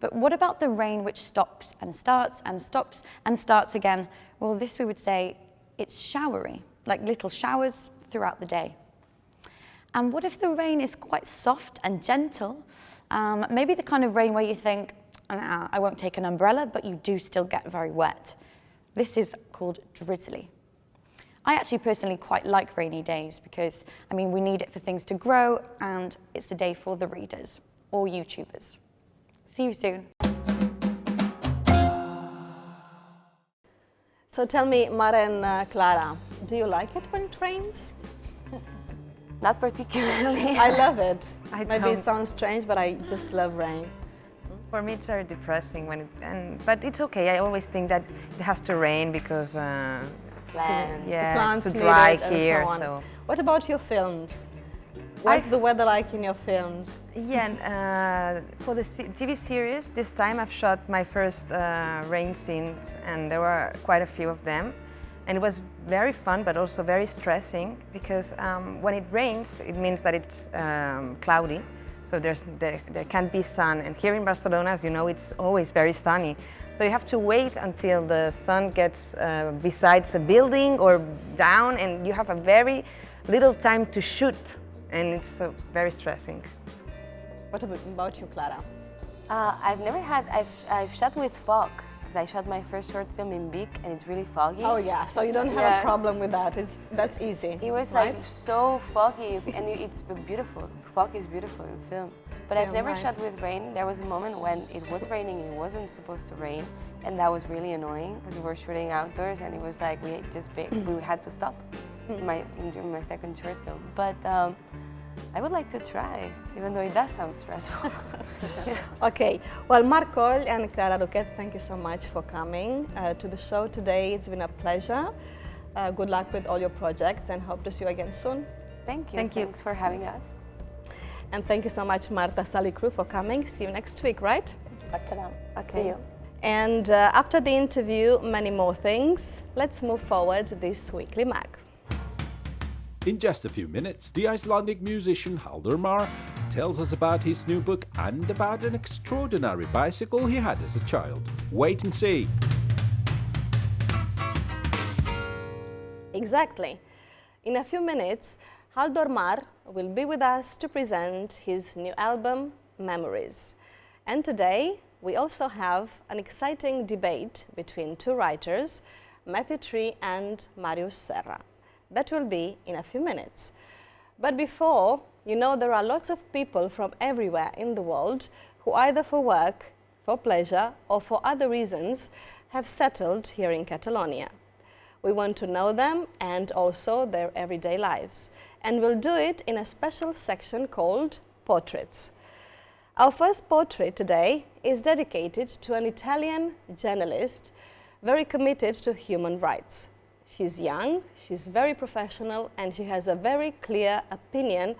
Speaker 19: But what about the rain which stops and starts and stops and starts again? Well, this we would say it's showery, like little showers throughout the day. And what if the rain is quite soft and gentle? Maybe the kind of rain where you think, I won't take an umbrella, but you do still get very wet. This is called drizzly. I actually personally quite like rainy days because, I mean, we need it for things to grow, and it's the day for the readers or YouTubers. See you soon.
Speaker 2: So tell me, Mara and Clara, do you like it when it rains?
Speaker 17: Not particularly.
Speaker 2: I love it. Maybe
Speaker 16: don't.
Speaker 2: it sounds strange, but I just love rain.
Speaker 16: For me, it's very depressing but it's okay. I always think that it has to rain because
Speaker 2: plants
Speaker 16: it's too dry
Speaker 2: need it
Speaker 16: here.
Speaker 2: And so on. What about your films? What's the weather like in your films?
Speaker 16: Yeah, for the TV series, this time I've shot my first rain scenes, and there were quite a few of them. And it was very fun, but also very stressing, because when it rains, it means that it's cloudy. So there can't be sun. And here in Barcelona, as you know, it's always very sunny. So you have to wait until the sun gets besides a building or down, and you have a very little time to shoot. And it's very stressing.
Speaker 2: What about you, Clara?
Speaker 17: I've shot with fog. I shot my first short film in Vic, and it's really foggy.
Speaker 2: Oh yeah, so you don't have a problem with that. That's easy.
Speaker 17: It was
Speaker 2: right?
Speaker 17: like so foggy, and it's beautiful. Fog is beautiful in film. But I've never shot with rain. There was a moment when it was raining and it wasn't supposed to rain, and that was really annoying because we were shooting outdoors, and it was like we had to stop during my second short film. But I would like to try, even though it does sound stressful.
Speaker 2: Okay, well, Coll and Clara Roquet, thank you so much for coming to the show today. It's been a pleasure. Good luck with all your projects, and hope to see you again soon.
Speaker 17: Thank you. Thanks for having us.
Speaker 2: And thank you so much, Marta Salicru, for coming. See you next week, right?
Speaker 17: Okay.
Speaker 2: See you. And after the interview, many more things. Let's move forward this weekly mag.
Speaker 1: In just a few minutes, the Icelandic musician Haldor tells us about his new book and about an extraordinary bicycle he had as a child. Wait and see.
Speaker 2: Exactly. In a few minutes, Haldor will be with us to present his new album, Memories. And today, we also have an exciting debate between two writers, Mathew Tree and Marius Serra. That will be in a few minutes. But before, you know, there are lots of people from everywhere in the world who either for work, for pleasure, or for other reasons have settled here in Catalonia. We want to know them and also their everyday lives. And we'll do it in a special section called Portraits. Our first portrait today is dedicated to an Italian journalist very committed to human rights. She's young, she's very professional, and she has a very clear opinion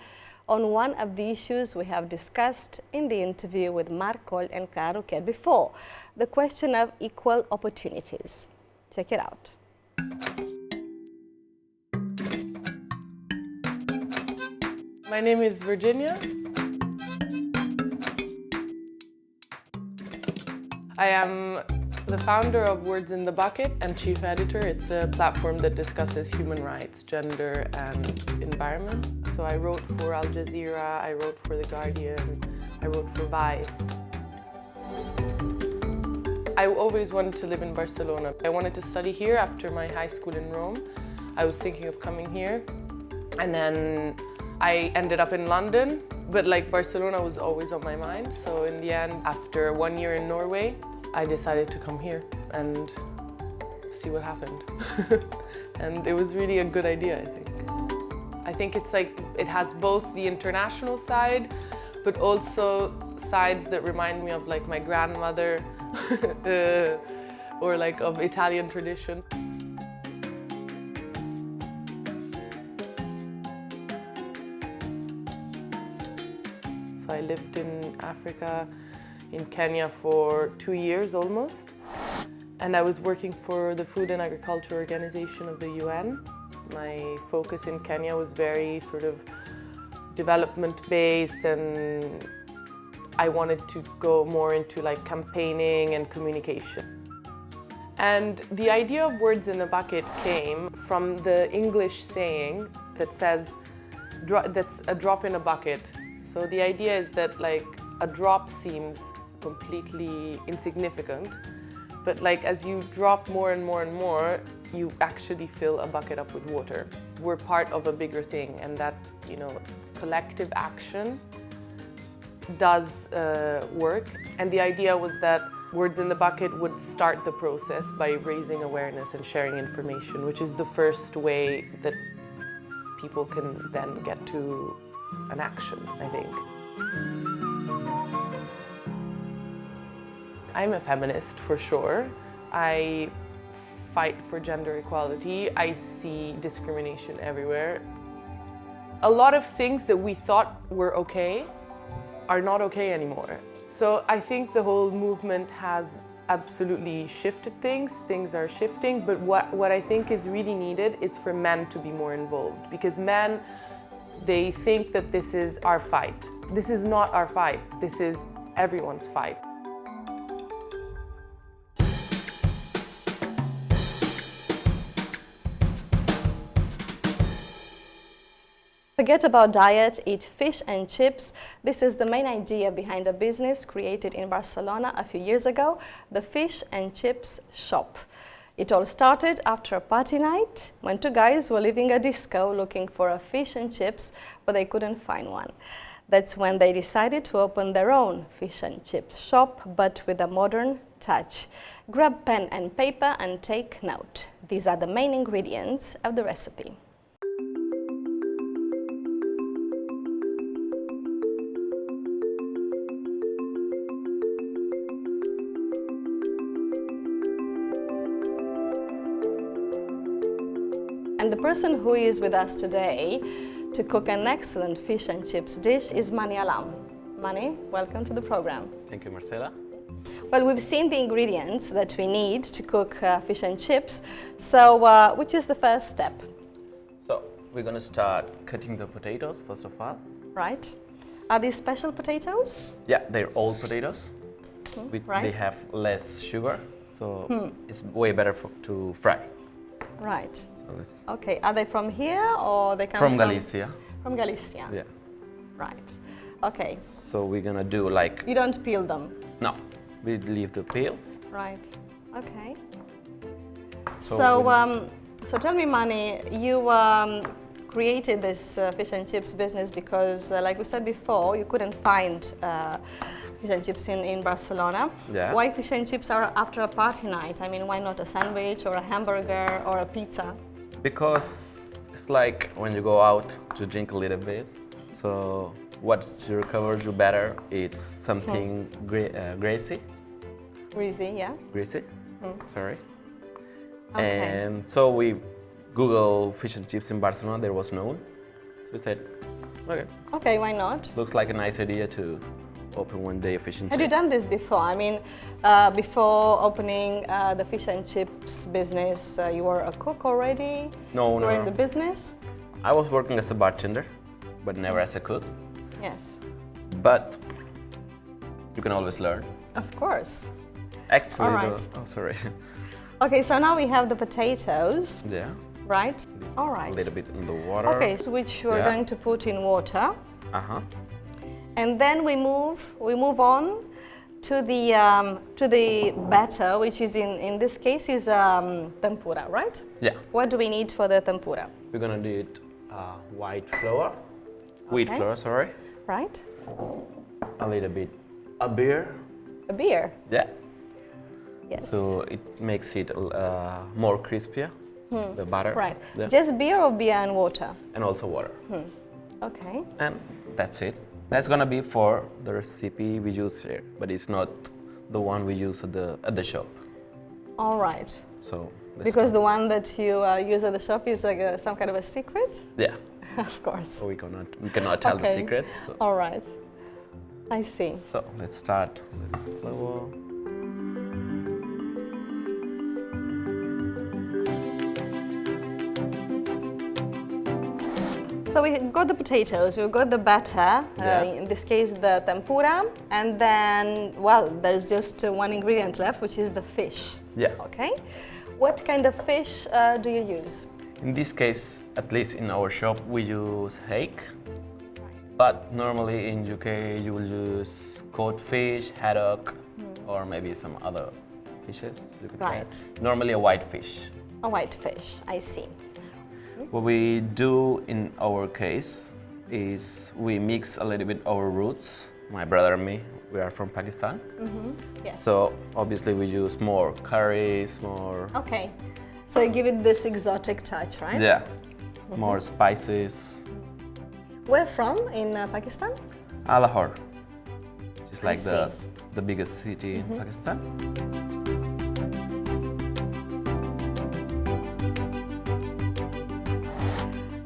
Speaker 2: on one of the issues we have discussed in the interview with Coll and Clara Roquet before, the question of equal opportunities. Check it out.
Speaker 20: My name is Virginia. I am the founder of Words in the Bucket and chief editor. It's a platform that discusses human rights, gender and environment. So I wrote for Al Jazeera, I wrote for The Guardian, I wrote for Vice. I always wanted to live in Barcelona. I wanted to study here after my high school in Rome. I was thinking of coming here, and then I ended up in London, but like Barcelona was always on my mind. So in the end, after 1 year in Norway, I decided to come here and see what happened. And it was really a good idea, I think. I think it's like, it has both the international side, but also sides that remind me of like my grandmother or like of Italian traditions. So I lived in Africa, in Kenya for 2 years almost. And I was working for the Food and Agriculture Organization of the UN. My focus in Kenya was very sort of development-based, and I wanted to go more into like campaigning and communication. And the idea of Words in the Bucket came from the English saying that says, that's a drop in a bucket. So the idea is that like a drop seems completely insignificant, but like as you drop more and more and more, you actually fill a bucket up with water. We're part of a bigger thing, and that, you know, collective action does work. And the idea was that Words in the Bucket would start the process by raising awareness and sharing information, which is the first way that people can then get to an action, I think. I'm a feminist for sure. I fight for gender equality. I see discrimination everywhere. A lot of things that we thought were okay are not okay anymore. So I think the whole movement has absolutely shifted things. Things are shifting, but what I think is really needed is for men to be more involved, because men, they think that this is our fight. This is not our fight. This is everyone's fight.
Speaker 2: Forget about diet, eat fish and chips. This is the main idea behind a business created in Barcelona a few years ago, the Fish and Chips Shop. It all started after a party night when two guys were leaving a disco looking for a fish and chips, but they couldn't find one. That's when they decided to open their own fish and chips shop, but with a modern touch. Grab pen and paper and take note. These are the main ingredients of the recipe. And the person who is with us today to cook an excellent fish and chips dish is Mani Alam. Mani, welcome to the program.
Speaker 21: Thank you, Marcela.
Speaker 2: Well, we've seen the ingredients that we need to cook fish and chips. So, which is the first step?
Speaker 21: So, we're going to start cutting the potatoes, first of all.
Speaker 2: Right. Are these special potatoes?
Speaker 21: Yeah, they're old potatoes.
Speaker 2: Right.
Speaker 21: They have less sugar, so it's way better to fry.
Speaker 2: Right. Okay, are they from here or they come from
Speaker 21: Galicia?
Speaker 2: From Galicia.
Speaker 21: Yeah.
Speaker 2: Right. Okay.
Speaker 21: So we're gonna do like...
Speaker 2: You don't peel them?
Speaker 21: No, we leave the peel.
Speaker 2: Right. Okay.
Speaker 21: So
Speaker 2: so tell me, Mani, you created this fish and chips business because, like we said before, you couldn't find fish and chips in Barcelona.
Speaker 21: Yeah.
Speaker 2: Why fish and chips are after a party night? I mean, why not a sandwich or a hamburger or a pizza?
Speaker 21: Because it's like when you go out to drink a little bit, so what recovers you better is something greasy.
Speaker 2: Greasy, yeah.
Speaker 21: Greasy, sorry.
Speaker 2: Okay.
Speaker 21: And so we Googled fish and chips in Barcelona, there was none. So we said, okay.
Speaker 2: Okay, why not?
Speaker 21: Looks like a nice idea to open one day a fish and chips.
Speaker 2: Had you done this before? I mean, before opening the fish and chips business, you were a cook already?
Speaker 21: No,
Speaker 2: you
Speaker 21: no.
Speaker 2: were in the business?
Speaker 21: I was working as a bartender, but never as a cook.
Speaker 2: Yes.
Speaker 21: But you can always learn.
Speaker 2: Of course.
Speaker 21: Actually,
Speaker 2: all right.
Speaker 21: oh, sorry.
Speaker 2: Okay, so now we have the potatoes.
Speaker 21: Yeah.
Speaker 2: Right? All right.
Speaker 21: A little bit in the water.
Speaker 2: Okay, so which we're going to put in water.
Speaker 21: Uh-huh.
Speaker 2: And then we move on to the batter, which is in this case is tempura, right?
Speaker 21: Yeah.
Speaker 2: What do we need for the tempura?
Speaker 21: We're gonna do it white flour. Wheat flour, sorry.
Speaker 2: Right.
Speaker 21: A little bit a beer.
Speaker 2: A beer?
Speaker 21: Yeah.
Speaker 2: Yes.
Speaker 21: So it makes it more crispier, the butter.
Speaker 2: Right.
Speaker 21: Yeah.
Speaker 2: Just beer or beer and water?
Speaker 21: And also water.
Speaker 2: Okay.
Speaker 21: And that's it. That's gonna be for the recipe we use here, but it's not the one we use at the shop.
Speaker 2: All right.
Speaker 21: So.
Speaker 2: Because the one that you use at the shop is like some kind of a secret?
Speaker 21: Yeah.
Speaker 2: Of course.
Speaker 21: So we cannot tell the secret. So.
Speaker 2: All right. I see.
Speaker 21: So let's start with flour.
Speaker 2: So we got the potatoes, we've got the batter, in this case the tempura, and then, well, there's just one ingredient left, which is the fish.
Speaker 21: Yeah.
Speaker 2: Okay. What kind of fish do you use?
Speaker 21: In this case, at least in our shop, we use hake. But normally in UK, you will use cod fish, haddock, or maybe some other fishes. You could try. Normally a white fish.
Speaker 2: A white fish, I see.
Speaker 21: What we do in our case is we mix a little bit our roots. My brother and me, we are from Pakistan.
Speaker 2: Yes.
Speaker 21: So obviously we use more curries, more...
Speaker 2: Okay. So you give it this exotic touch, right?
Speaker 21: Yeah. More spices.
Speaker 2: Where from in Pakistan?
Speaker 21: Lahore. Just like the biggest city in Pakistan.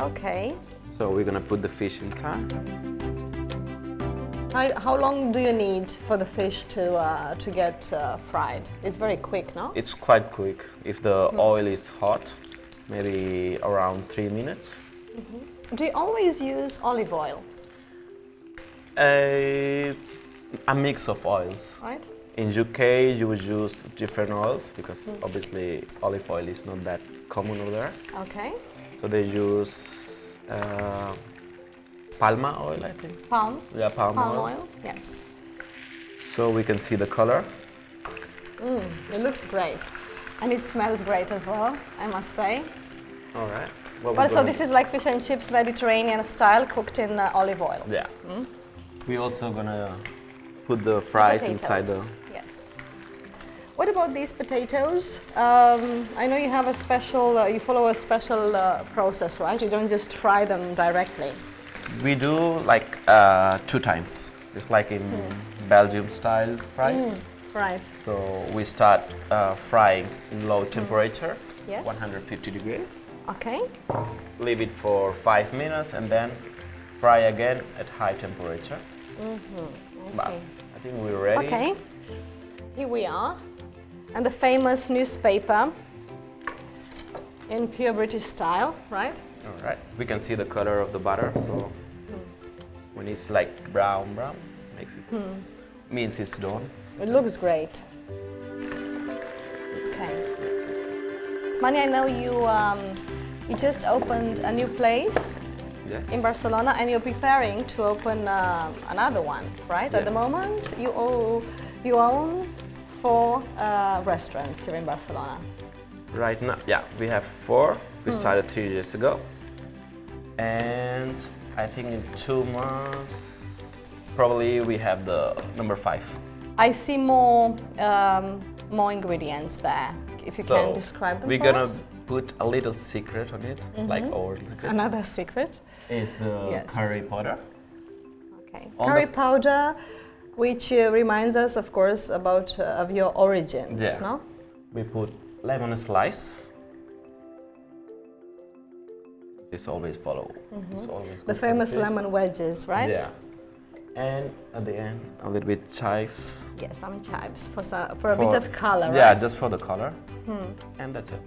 Speaker 2: Okay.
Speaker 21: So we're gonna put the fish inside.
Speaker 2: How long do you need for the fish to get fried? It's very quick, no?
Speaker 21: It's quite quick. If the oil is hot, maybe around 3 minutes.
Speaker 2: Do you always use olive oil?
Speaker 21: A mix of oils.
Speaker 2: Right.
Speaker 21: In UK, you would use different oils because obviously olive oil is not that common over there.
Speaker 2: Okay.
Speaker 21: So they use palma oil, I think.
Speaker 2: Palm?
Speaker 21: Yeah, palm
Speaker 2: oil. Yes.
Speaker 21: So we can see the color.
Speaker 2: It looks great. And it smells great as well, I must say.
Speaker 21: All right.
Speaker 2: Well, so this is like fish and chips Mediterranean style cooked in olive oil.
Speaker 21: Yeah. We're also gonna put the fries inside the...
Speaker 2: Yes. What about these potatoes? I know you have a special, you follow a special process, right? You don't just fry them directly.
Speaker 21: We do like 2 times. It's like in Belgium style fries.
Speaker 2: Right.
Speaker 21: So we start frying in low temperature,
Speaker 2: Yes.
Speaker 21: 150 degrees.
Speaker 2: Okay.
Speaker 21: Leave it for 5 minutes and then fry again at high temperature.
Speaker 2: I see.
Speaker 21: I think we're ready.
Speaker 2: Okay. Here we are. And the famous newspaper in pure British style, right?
Speaker 21: All right. We can see the color of the butter. So when it's like brown, makes it means it's done.
Speaker 2: It looks great. Okay. Mani, I know you just opened a new place in Barcelona, and you're preparing to open another one, right? At the moment, you own 4 restaurants here in Barcelona.
Speaker 21: Right now, yeah, we have 4. We started 3 years ago. And I think in 2 months, probably we have the number 5.
Speaker 2: I see more ingredients there. If you can describe them
Speaker 21: we're
Speaker 2: for
Speaker 21: gonna
Speaker 2: us.
Speaker 21: put a little secret on it, like our secret.
Speaker 2: Another secret.
Speaker 21: Is the curry powder.
Speaker 2: Okay. Curry powder, which reminds us, of course, about of your origins.
Speaker 21: Yeah.
Speaker 2: No?
Speaker 21: We put lemon slice. This always follow. It's always
Speaker 2: The
Speaker 21: good for
Speaker 2: famous
Speaker 21: fish.
Speaker 2: lemon wedges, right?
Speaker 21: Yeah. And at the end, a little bit chives.
Speaker 2: Yeah, some chives for a bit of color,
Speaker 21: Yeah,
Speaker 2: right?
Speaker 21: just for the color. And that's it.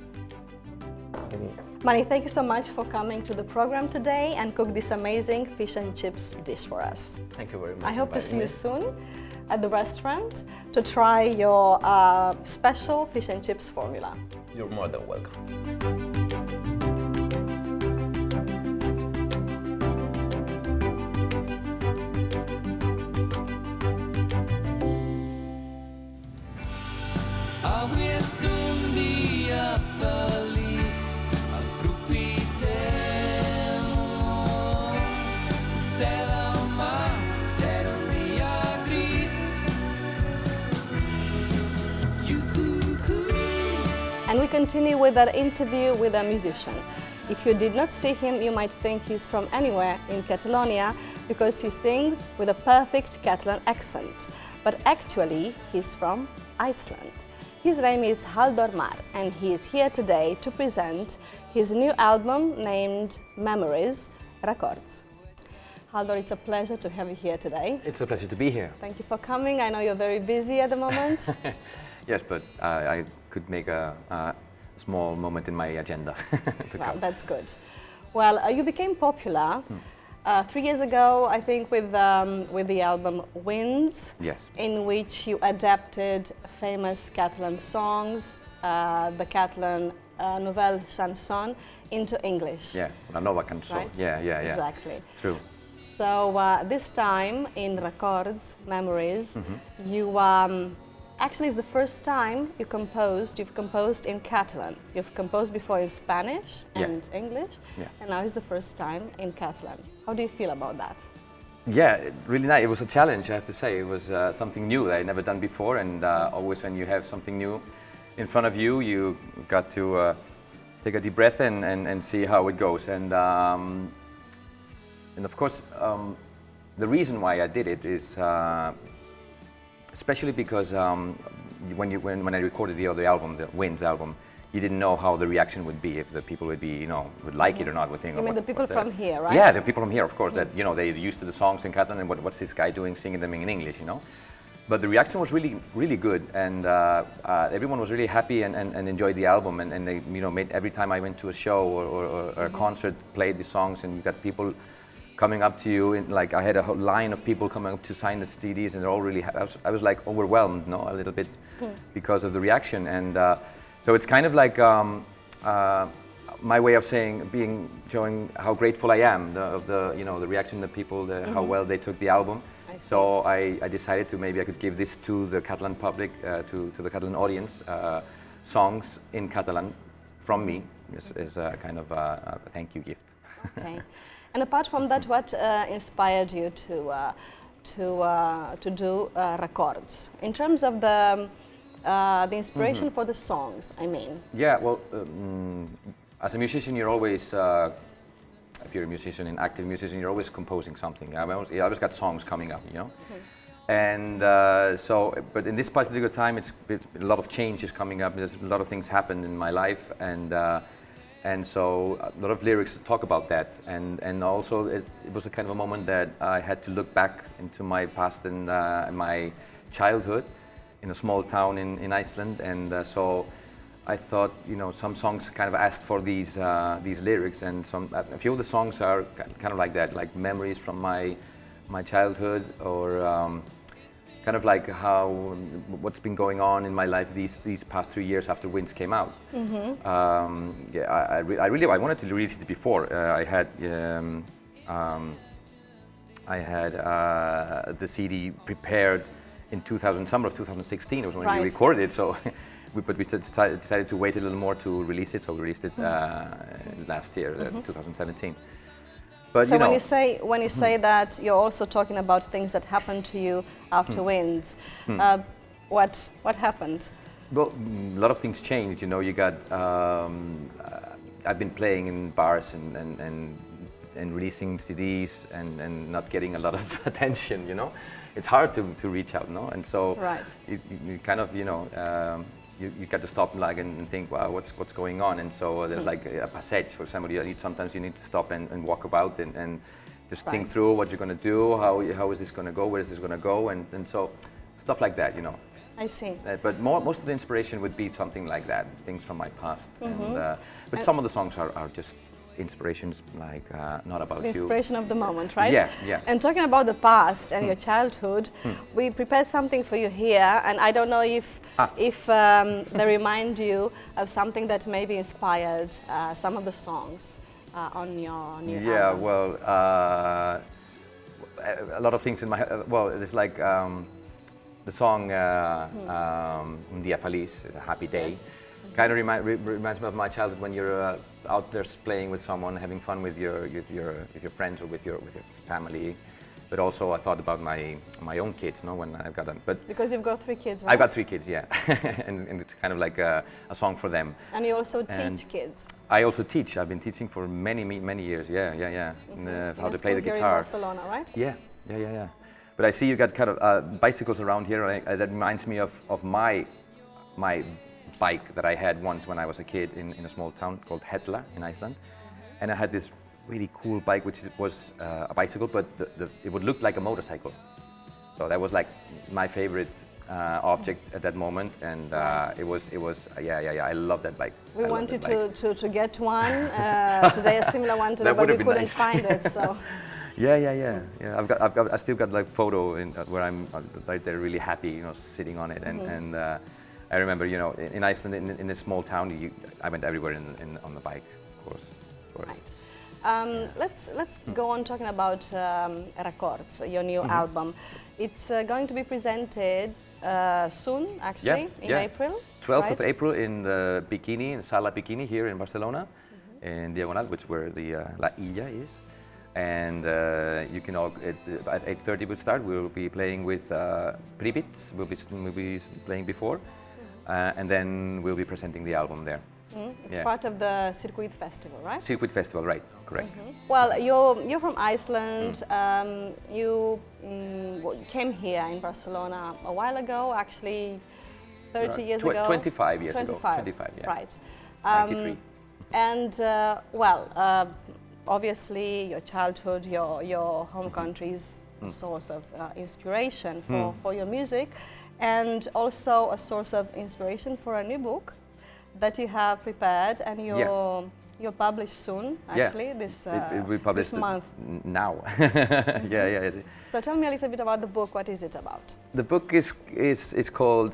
Speaker 2: Mani, thank you so much for coming to the program today and cook this amazing fish and chips dish for us.
Speaker 21: Thank you very much.
Speaker 2: I hope to see you
Speaker 21: inviting me.
Speaker 2: soon at the restaurant to try your special fish and chips formula.
Speaker 21: You're more than welcome.
Speaker 7: Avui un dia feliç, aprofitem-ho. Potser demà serà un dia gris.
Speaker 2: And we continue with our interview with a musician. If you did not see him, you might think he's from anywhere in Catalonia because he sings with a perfect Catalan accent. But actually, he's from Iceland. His name is Haldor Mar, and he is here today to present his new album named Memories Records. Haldor, it's a pleasure to have you here today.
Speaker 22: It's a pleasure to be here.
Speaker 2: Thank you for coming. I know you're very busy at the moment.
Speaker 22: Yes, but I could make a small moment in my agenda to
Speaker 2: Well,
Speaker 22: come.
Speaker 2: that's good. Well, you became popular 3 years ago, I think, with the album Winds,
Speaker 22: Yes.
Speaker 2: in which you adapted famous Catalan songs, the Catalan nouvelle chanson, into English.
Speaker 22: Yeah, una nova cançó.
Speaker 2: Right?
Speaker 22: Yeah.
Speaker 2: Exactly.
Speaker 22: True.
Speaker 2: So this time in Records, Memories, you actually it's the first time you've composed in Catalan. You've composed before in Spanish and English, and now it's the first time in Catalan. How do you feel about that?
Speaker 22: Yeah, really nice. It was a challenge, I have to say. It was something new that I'd never done before, and always when you have something new in front of you, you got to take a deep breath and see how it goes. And of course, the reason why I did it is especially because when I recorded the other album, the Winds album, you didn't know how the reaction would be, if the people would be, would like it or not.
Speaker 2: You mean the people from here, right?
Speaker 22: Yeah, the people from here, of course, that, they're used to the songs in Catalan and what's this guy doing singing them in English, But the reaction was really, really good, and everyone was really happy and enjoyed the album, and they, made every time I went to a show or a concert, played the songs, and you got people coming up to you, and like I had a whole line of people coming up to sign the CDs, and they're all really, I was like overwhelmed, a little bit because of the reaction, and so it's kind of like my way of showing how grateful I am of the reaction of the people, how well they took the album. So I decided to maybe I could give this to the Catalan public, to the Catalan audience, songs in Catalan from me as a kind of a thank you gift.
Speaker 2: Okay. And apart from that, what inspired you to do records in terms of the inspiration for the songs? I mean.
Speaker 22: Yeah. Well, as a musician, you're always. If you're a musician, an active musician, you're always composing something. I always got songs coming up, And but in this particular time, a lot of change is coming up. There's a lot of things happened in my life, and so a lot of lyrics talk about that. And also it was a kind of a moment that I had to look back into my past and my childhood in a small town in Iceland, and so. I thought, some songs kind of asked for these lyrics, and a few of the songs are kind of like that, like memories from my childhood, or kind of like what's been going on in my life these past 3 years after Winds came out. I wanted to release it before. I had the CD prepared in summer of 2016. It was when we recorded it, so. But we decided to wait a little more to release it, so we released it last year, 2017. But
Speaker 2: so
Speaker 22: you know,
Speaker 2: when you say that, you're also talking about things that happened to you after wins. What happened?
Speaker 22: well, a lot of things changed. You know, you got. I've been playing in bars and releasing CDs and not getting a lot of attention. You know, it's hard to reach out, no? And so you kind of, you know. You got to stop and think, wow, what's going on? And so there's like a passage, for example. Sometimes you need to stop and walk about and just think through what you're going to do, how is this going to go, where is this going to go, and so stuff like that, you know.
Speaker 2: I see.
Speaker 22: But most of the inspiration would be something like that, things from my past. But some of the songs are just inspirations, like not about
Speaker 2: the
Speaker 22: you.
Speaker 2: Inspiration of the moment, right?
Speaker 22: Yeah.
Speaker 2: And talking about the past and your childhood, we prepared something for you here, and I don't know if they remind you of something that maybe inspired some of the songs on your new album.
Speaker 22: Yeah, well, a lot of things in my head. Well, it's like the song Un Dia Feliz, a happy day. Kind of reminds me of my childhood when you're out there playing with someone, having fun with your friends or with your family. But also I thought about my own kids, no, when I've got them. But
Speaker 2: because you've got 3 kids, right?
Speaker 22: I've got 3 kids, yeah, and it's kind of like a song for them.
Speaker 2: And you also teach kids.
Speaker 22: I also teach. I've been teaching for many years. Yeah. How to play the guitar.
Speaker 2: Here in Barcelona, right?
Speaker 22: Yeah. But I see you got kind of bicycles around here. That reminds me of my bike that I had once when I was a kid in a small town called Hella in Iceland, and I had this really cool bike, which was a bicycle, but it would look like a motorcycle. So that was like my favorite object at that moment, and it was I love that bike.
Speaker 2: We wanted to get one today, a similar one today, but we couldn't find it. So.
Speaker 22: Yeah. I still got like photo where I'm right there, really happy, you know, sitting on it, and I remember, you know, in Iceland, in a small town, I went everywhere on the bike, of course.
Speaker 2: Right. Let's go on talking about Records, your new album. It's going to be presented soon, actually, in April.
Speaker 22: 12th of April in the Bikini, in Sala Bikini here in Barcelona, in Diagonal, which where the La Illa is. And you can all, at 8:30 we'll start. We'll be playing with Pribit. We'll be playing before, and then we'll be presenting the album there.
Speaker 2: It's part of the Circuit Festival, right?
Speaker 22: Circuit Festival, right? Correct.
Speaker 2: Well, you're from Iceland. You came here in Barcelona a while ago, actually, 30 years ago.
Speaker 22: 25 years
Speaker 2: 25.
Speaker 22: ago. 25, yeah.
Speaker 2: Right.
Speaker 22: 93.
Speaker 2: And obviously, your childhood, your home country is a source of inspiration for your music, and also a source of inspiration for a new book that you have prepared, and you'll publish soon. Actually, this
Speaker 22: we publish
Speaker 2: this month.
Speaker 22: Now. Yeah.
Speaker 2: So tell me a little bit about the book. What is it about?
Speaker 22: The book is called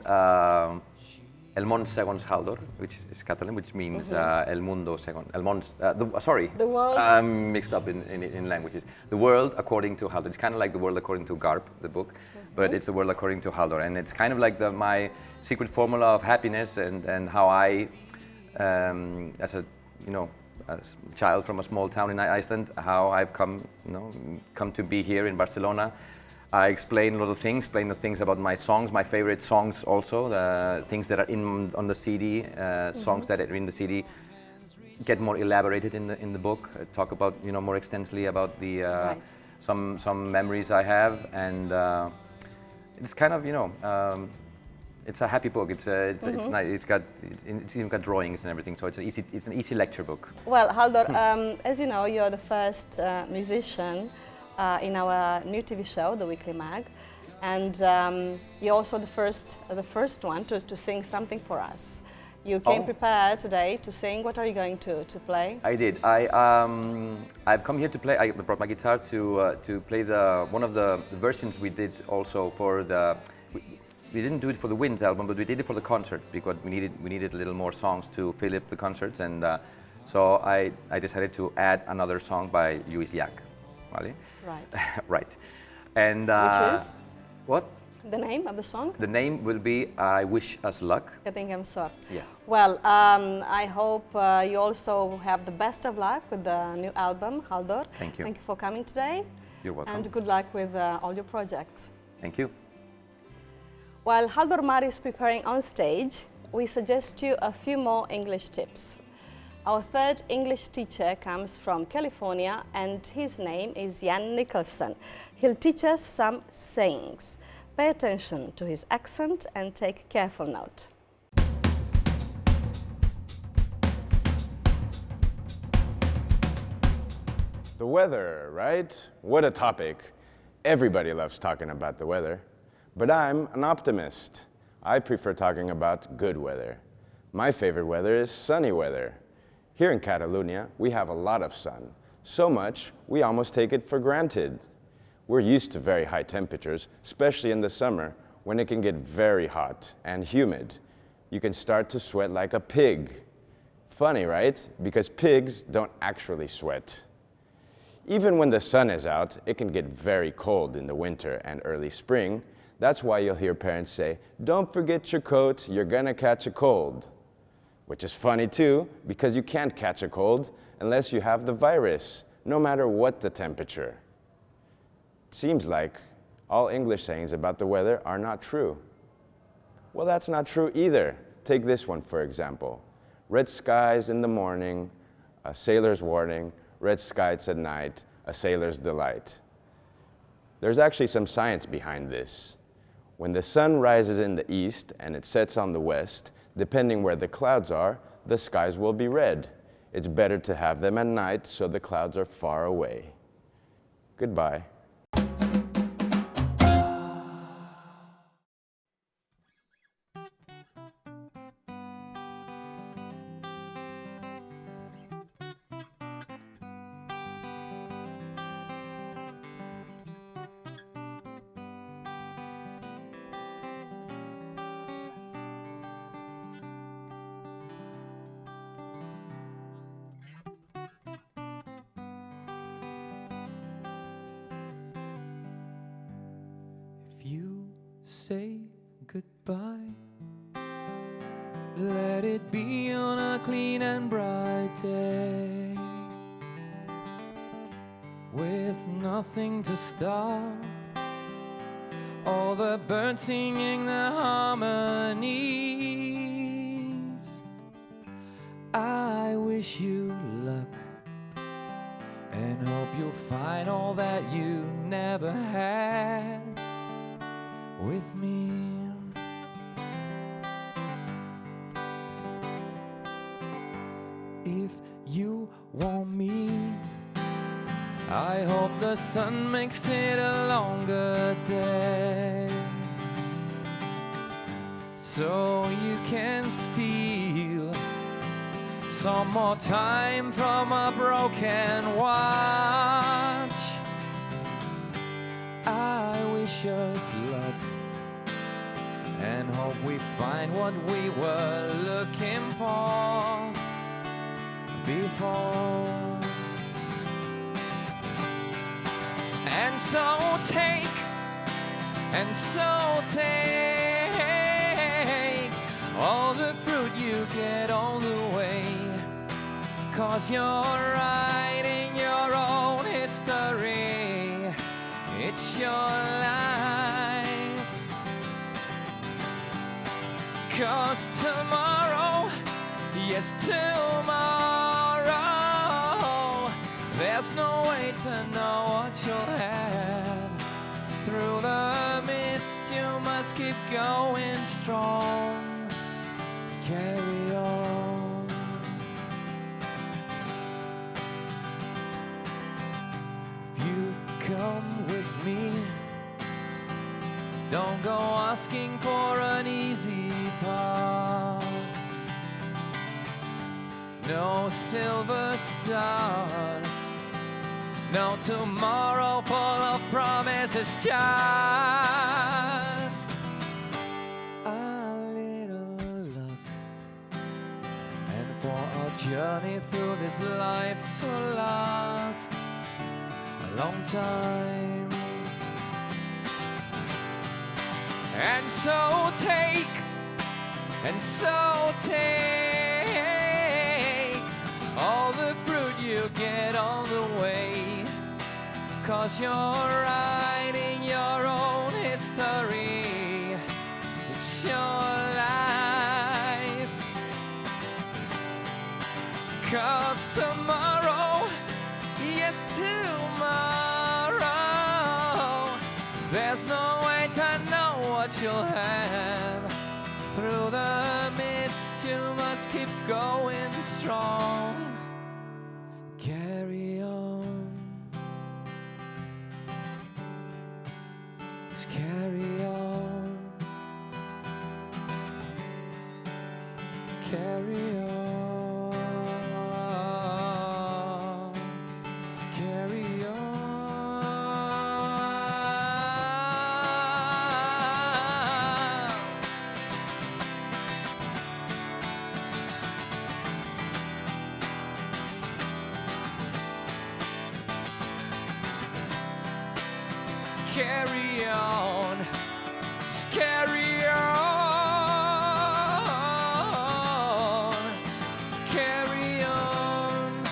Speaker 22: El Món Segons Haldor, which is Catalan, which means El Mundo Segons. The world. I'm mixed up in languages. The world according to Haldor. It's kind of like the world according to Garp, the book, but it's the world according to Haldor, and it's kind of like my secret formula of happiness and how I, as a child from a small town in Iceland, how I've come to be here in Barcelona. I explain a lot of things, explain the things about my songs, my favorite songs also, the things that are on the CD, songs that are in the CD get more elaborated in the book. I talk about, more extensively about the some memories I have, and it's kind of, it's a happy book. It's nice. It's even got drawings and everything, so it's an easy lecture book.
Speaker 2: Well, Haldor, as you know, you're the first musician in our new TV show, The Weekly Mag, and you're also the first one to sing something for us. You came prepared today to sing. What are you going to play?
Speaker 22: I did. I've come here to play. I brought my guitar to play one of the versions we did also for the. We didn't do it for the Winds album, but we did it for the concert because we needed a little more songs to fill up the concerts, and so I decided to add another song by Lluís Llach. Vale?
Speaker 2: Right.
Speaker 22: Right. And
Speaker 2: which is?
Speaker 22: What?
Speaker 2: The name of the song?
Speaker 22: The name will be I Wish Us Luck.
Speaker 2: Jag tänker I'm sorry.
Speaker 22: Yes.
Speaker 2: Well, I hope you also have the best of luck with the new album, Haldor.
Speaker 22: Thank you.
Speaker 2: Thank you for coming today.
Speaker 22: You're welcome.
Speaker 2: And good luck with all your projects.
Speaker 22: Thank you.
Speaker 2: While Haldor Mar is preparing on stage, we suggest you a few more English tips. Our third English teacher comes from California and his name is Jan Nicholson. He'll teach us some sayings. Pay attention to his accent and take careful note.
Speaker 6: The weather, right? What a topic. Everybody loves talking about the weather. But I'm an optimist. I prefer talking about good weather. My favorite weather is sunny weather. Here in Catalonia, we have a lot of sun. So much, we almost take it for granted. We're used to very high temperatures, especially in the summer, when it can get very hot and humid. You can start to sweat like a pig. Funny, right? Because pigs don't actually sweat. Even when the sun is out, it can get very cold in the winter and early spring. That's why you'll hear parents say, "Don't forget your coat, you're gonna catch a cold." Which is funny too, because you can't catch a cold unless you have the virus, no matter what the temperature. It seems like all English sayings about the weather are not true. Well, that's not true either. Take this one, for example. Red skies in the morning, a sailor's warning. Red skies at night, a sailor's delight. There's actually some science behind this. When the sun rises in the east and it sets on the west, depending where the clouds are, the skies will be red. It's better to have them at night so the clouds are far away. Goodbye.
Speaker 7: You say goodbye. Let it be on a clean and bright day, with nothing to stop all the birds singing the harmonies. I wish you luck and hope you'll find all that you never had with me. If you want me, I hope the sun makes it a longer day, so you can steal some more time from a broken watch. I wish us luck and hope we find what we were looking for before. And so take all the fruit you get all the way, 'cause you're writing your own history. It's your life. 'Cause tomorrow, yes, tomorrow, there's no way to know what you'll have. Through the mist, you must keep going strong. Carry on. If you come with me, don't go asking for an easy path. No silver stars, no tomorrow full of promises, just a little luck. And for our journey through this life to last a long time. And so take, and so take all the fruit you get on the way, 'cause you're writing your own history. It's your life. 'Cause tomorrow, yes, tomorrow, there's no way to know what you'll have. Through the mist, you must keep going strong. Carry on. Just carry on. Carry on. Carry on. Carry on, just carry on, carry on.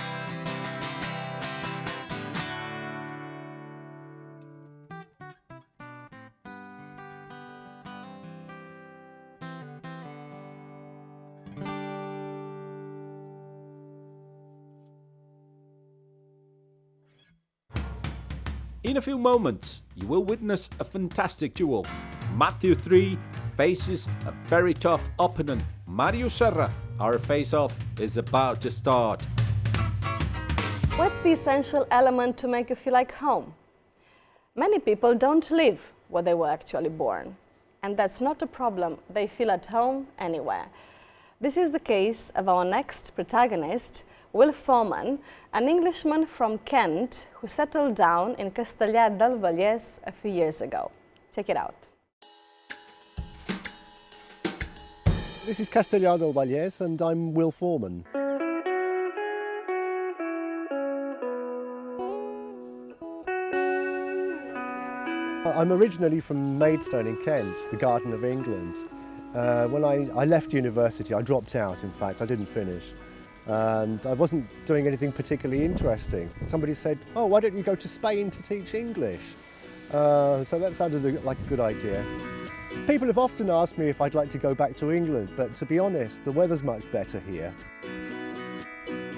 Speaker 1: In a few moments, you will witness a fantastic duel. Mathew Tree faces a very tough opponent, Xarxa. Our face-off is about to start.
Speaker 2: What's the essential element to make you feel like home? Many people don't live where they were actually born, and that's not a problem. They feel at home anywhere. This is the case of our next protagonist, Will Foreman, an Englishman from Kent who settled down in Castellar del Vallès a few years ago. Check it out.
Speaker 9: This is Castellar del Vallès and I'm Will Foreman. I'm originally from Maidstone in Kent, the Garden of England. When I left university, I dropped out, in fact, I didn't finish. And I wasn't doing anything particularly interesting. Somebody said, oh, why don't you go to Spain to teach English? So that sounded like a good idea. People have often asked me if I'd like to go back to England, but to be honest, the weather's much better here.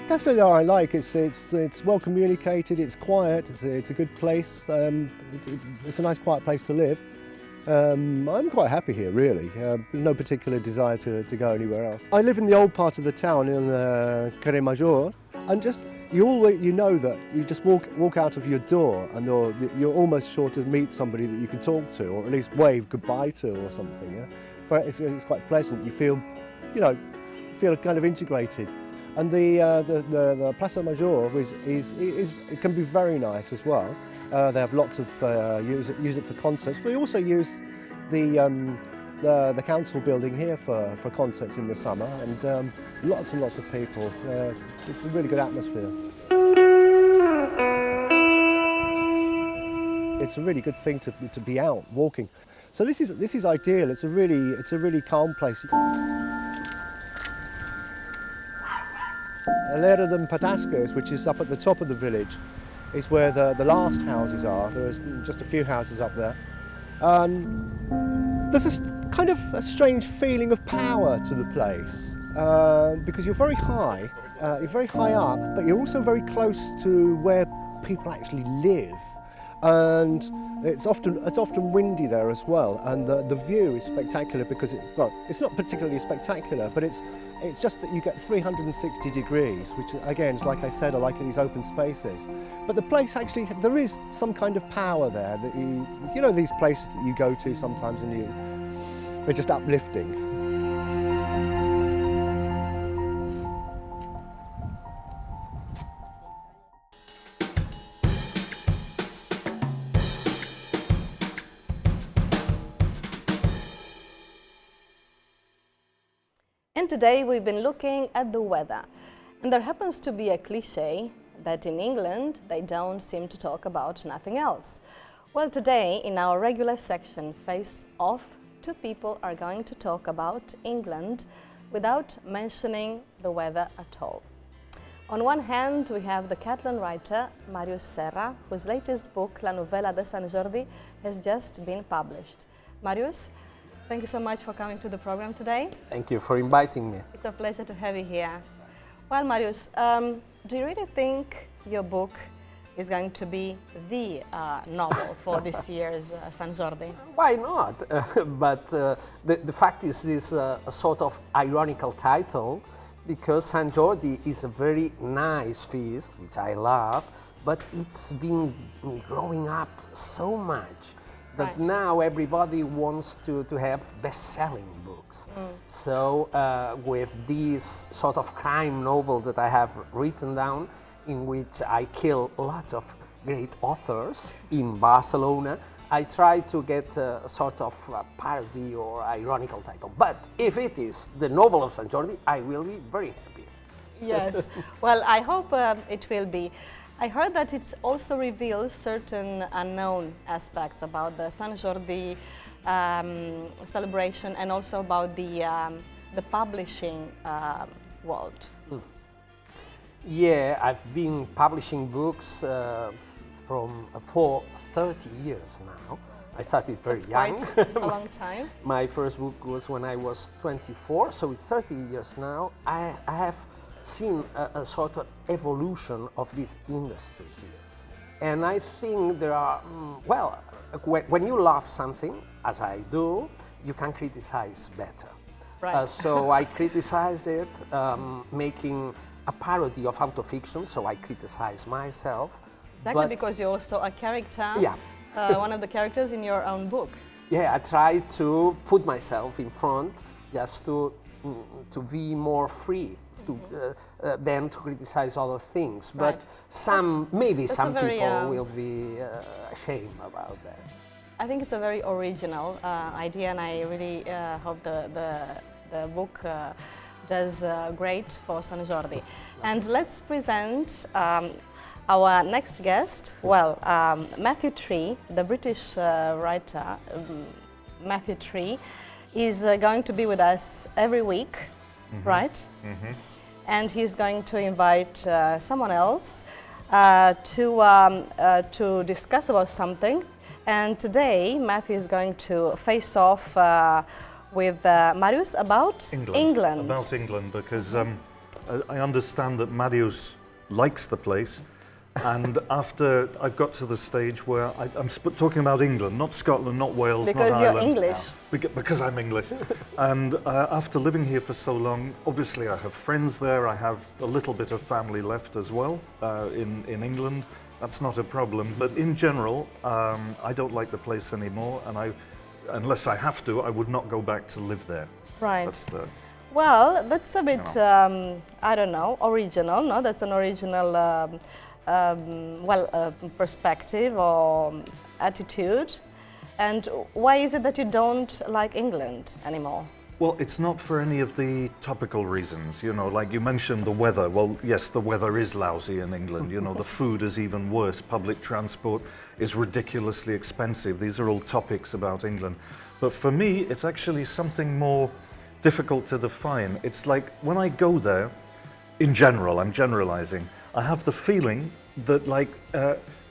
Speaker 9: Castellar I like, it's well communicated, it's quiet, it's a good place, it's a nice quiet place to live. I'm quite happy here, really. No particular desire to go anywhere else. I live in the old part of the town in Carré Major, and just you know that you just walk out of your door and you're almost sure to meet somebody that you can talk to, or at least wave goodbye to, or something. Yeah? It's quite pleasant. You feel kind of integrated. And the Plaza Major it can be very nice as well. They have lots of use it for concerts. We also use the council building here for concerts in the summer, and lots and lots of people. It's a really good atmosphere. It's a really good thing to be out walking. So this is ideal. It's a really calm place. Alera de Patascos, which is up at the top of the village, is where the last houses are. There's just a few houses up there. There's a kind of a strange feeling of power to the place because you're very high up, but you're also very close to where people actually live. And it's often windy there as well, and the view is spectacular because it's not particularly spectacular, but it's just that you get 360 degrees, which again is, like I said, I like these open spaces. But the place actually, there is some kind of power there that you know these places that you go to sometimes and they're just uplifting.
Speaker 2: And today we've been looking at the weather. And there happens to be a cliché that in England they don't seem to talk about nothing else. Well, today in our regular section Face Off, two people are going to talk about England without mentioning the weather at all. On one hand, we have the Catalan writer Mathew Tree, whose latest book, La Novela de Sant Jordi, has just been published. Marius, thank you so much for coming to the program today.
Speaker 10: Thank you for inviting me.
Speaker 2: It's a pleasure to have you here. Well, Marius, do you really think your book is going to be the novel for this year's Sant Jordi?
Speaker 10: Why not? But the fact is, this is a sort of ironical title, because Sant Jordi is a very nice feast, which I love, but it's been growing up so much that now everybody wants to have best-selling books. So with this sort of crime novel that I have written down, in which I kill lots of great authors in Barcelona, I try to get a sort of parody or ironical title. But if it is the novel of Sant Jordi, I will be very happy.
Speaker 2: Yes, well, I hope it will be. I heard that it also reveals certain unknown aspects about the Sant Jordi celebration and also about the publishing world.
Speaker 10: Yeah, I've been publishing books for 30 years now. I started very young.
Speaker 2: Quite a long time.
Speaker 10: My first book was when I was 24, so it's 30 years now. I have seen a sort of evolution of this industry here. And I think there are, well, when you love something, as I do, you can criticize better.
Speaker 2: Right.
Speaker 10: So I criticize it, making a parody of autofiction, so I criticize myself.
Speaker 2: Exactly, because you're also a character, one of the characters in your own book.
Speaker 10: Yeah, I try to put myself in front just to be more free than to criticize other things.
Speaker 2: Right.
Speaker 10: But some people will be ashamed about that.
Speaker 2: I think it's a very original idea, and I really hope the book does great for Sant Jordi. And let's present our next guest. Well, Mathew Tree, the British writer Mathew Tree, is going to be with us every week, right? And he's going to invite someone else to discuss about something. And today, Mathew is going to face off with Marius about England.
Speaker 12: About England, because I understand that Marius likes the place, and after I've got to the stage where I'm talking about England, not Scotland, not Wales,
Speaker 2: because
Speaker 12: not
Speaker 2: you're
Speaker 12: Ireland.
Speaker 2: English.
Speaker 12: Because I'm English. And after living here for so long, obviously I have friends there, I have a little bit of family left as well in England. That's not a problem, but in general, I don't like the place anymore, and unless I have to, I would not go back to live there.
Speaker 2: Right. Well, that's a bit, I don't know, original, no? That's an original, perspective or attitude. And why is it that you don't like England anymore?
Speaker 12: Well, it's not for any of the topical reasons, you know, like you mentioned the weather. Well, yes, the weather is lousy in England, you know, the food is even worse, public transport is ridiculously expensive. These are all topics about England. But for me, it's actually something more difficult to define. It's like when I go there, in general, I'm generalizing, I have the feeling that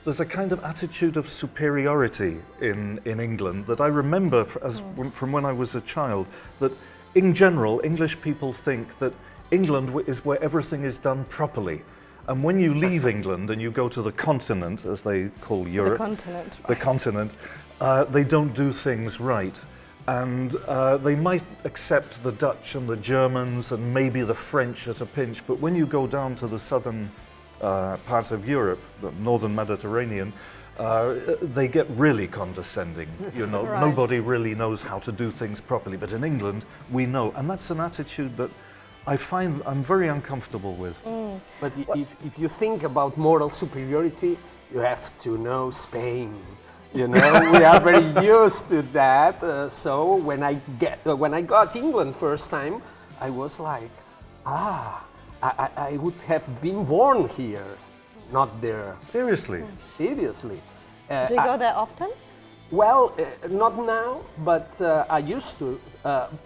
Speaker 12: there's a kind of attitude of superiority in England that I remember from when I was a child, that in general, English people think that England is where everything is done properly. And when you leave England and you go to the continent, as they call Europe, the continent, they don't do things right. And they might accept the Dutch and the Germans and maybe the French at a pinch, but when you go down to the southern part of Europe, the northern Mediterranean, they get really condescending. You know, nobody really knows how to do things properly. But in England, we know, and that's an attitude that I find I'm very uncomfortable with.
Speaker 10: But if you think about moral superiority, you have to know Spain. You know, we are very used to that. So when I got England first time, I was like, I would have been born here, not there.
Speaker 12: Seriously?
Speaker 10: Seriously.
Speaker 2: Do you go there often?
Speaker 10: Well, not now, but I used to,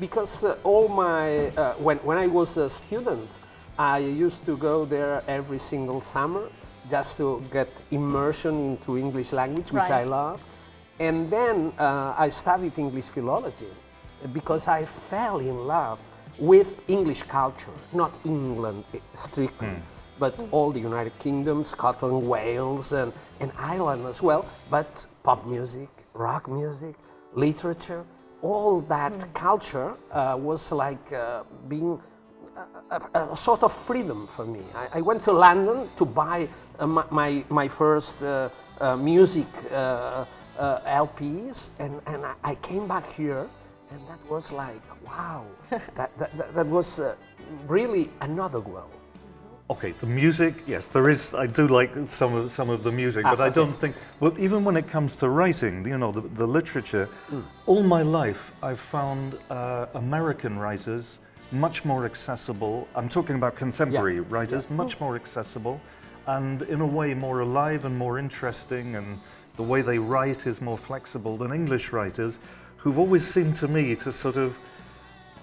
Speaker 10: because when I was a student, I used to go there every single summer just to get immersion into English language, which I love. And then I studied English philology because I fell in love with English culture, not England strictly, but all the United Kingdom, Scotland, Wales, and Ireland as well, but pop music, rock music, literature, all that culture was like being a sort of freedom for me. I went to London to buy my first music LPs, and I came back here, and that was like, wow, that was really another world.
Speaker 12: Okay, the music, yes, there is. I do like some of the music, but I don't think. Well, even when it comes to writing, you know, the literature, all my life I've found American writers much more accessible. I'm talking about contemporary writers, much more accessible, and in a way more alive and more interesting, and the way they write is more flexible than English writers, who've always seemed to me to sort of,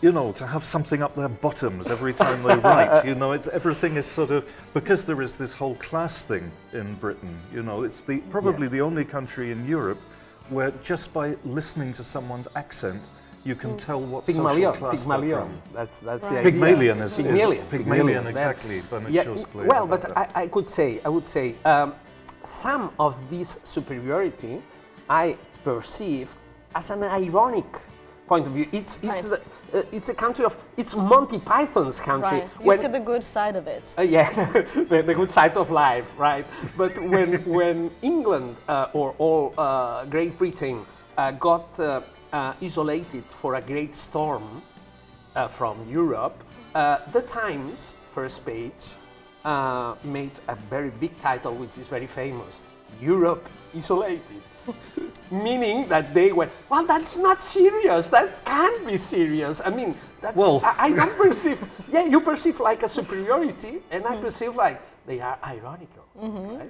Speaker 12: you know, to have something up their bottoms every time they write. You know, everything is sort of, because there is this whole class thing in Britain. You know, it's probably the only country in Europe where just by listening to someone's accent, you can tell what social class they're from.
Speaker 10: That's the idea.
Speaker 12: Pygmalion is
Speaker 10: Pygmalion,
Speaker 12: exactly.
Speaker 10: Well, but I would say, some of this superiority I perceive as an ironic point of view. It's a country of, it's Monty Python's country.
Speaker 2: Right. You see the good side of it.
Speaker 10: Yeah, the good side of life, right? But when England or all Great Britain got isolated for a great storm from Europe, the Times first page made a very big title, which is very famous: Europe isolated. Meaning that they went, well, that's not serious, that can't be serious. I mean, that's, I don't perceive, you perceive like a superiority, and I perceive like they are ironical, right?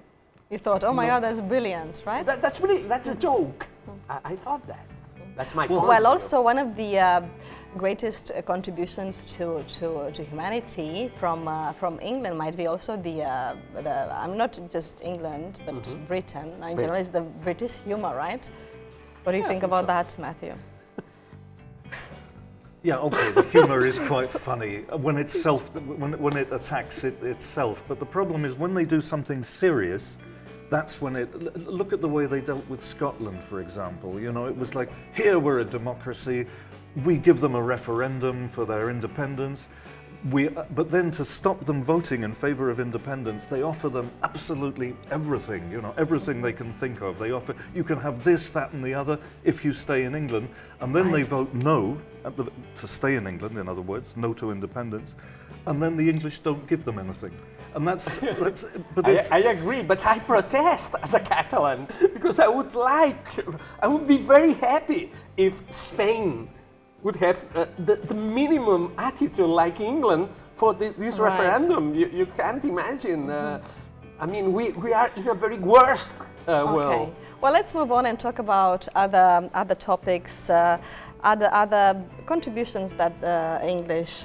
Speaker 2: You thought, oh my God, that's brilliant, right?
Speaker 10: That's brilliant, that's a joke. I thought that. That's my point.
Speaker 2: Well, also one of the greatest contributions to humanity from England might be also the I'm not just England, but Britain in general, is the British humor, right? What do you think about that, Matthew?
Speaker 12: Yeah, okay, the humor is quite funny when it when it attacks itself. But the problem is when they do something serious, that's when look at the way they dealt with Scotland, for example. You know, it was like, here we're a democracy, we give them a referendum for their independence, but then to stop them voting in favor of independence, they offer them absolutely everything, you know, everything they can think of. They offer, you can have this, that, and the other if you stay in England, and then they vote no, to stay in England, in other words, no to independence, and then the English don't give them anything. And
Speaker 10: I agree, but I protest as a Catalan because I would be very happy if Spain would have the minimum attitude like England for this referendum. You can't imagine. I mean, we are in a very worst world.
Speaker 2: Well, let's move on and talk about other topics. Other contributions that English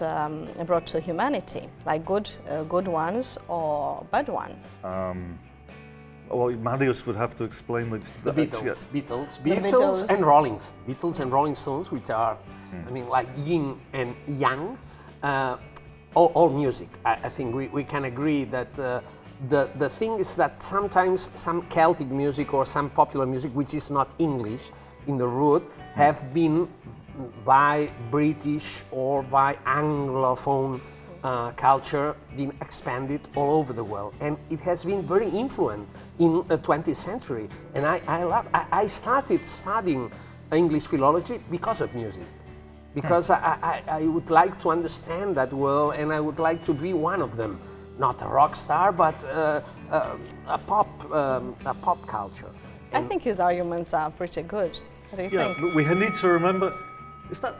Speaker 2: brought to humanity, like good ones or bad ones.
Speaker 12: Well, Marius would have to explain the
Speaker 10: Beatles and Rollings. Beatles and Rolling Stones, which are, I mean, like yin and yang. All music. I think we can agree that the thing is that sometimes some Celtic music or some popular music, which is not English in the root, have been by British or by Anglophone culture been expanded all over the world, and it has been very influent in the 20th century. And I started studying English philology because of music, because I would like to understand that world, and I would like to be one of them, not a rock star, but a pop culture.
Speaker 2: I think his arguments are pretty good. What do you think?
Speaker 12: But we need to remember, is that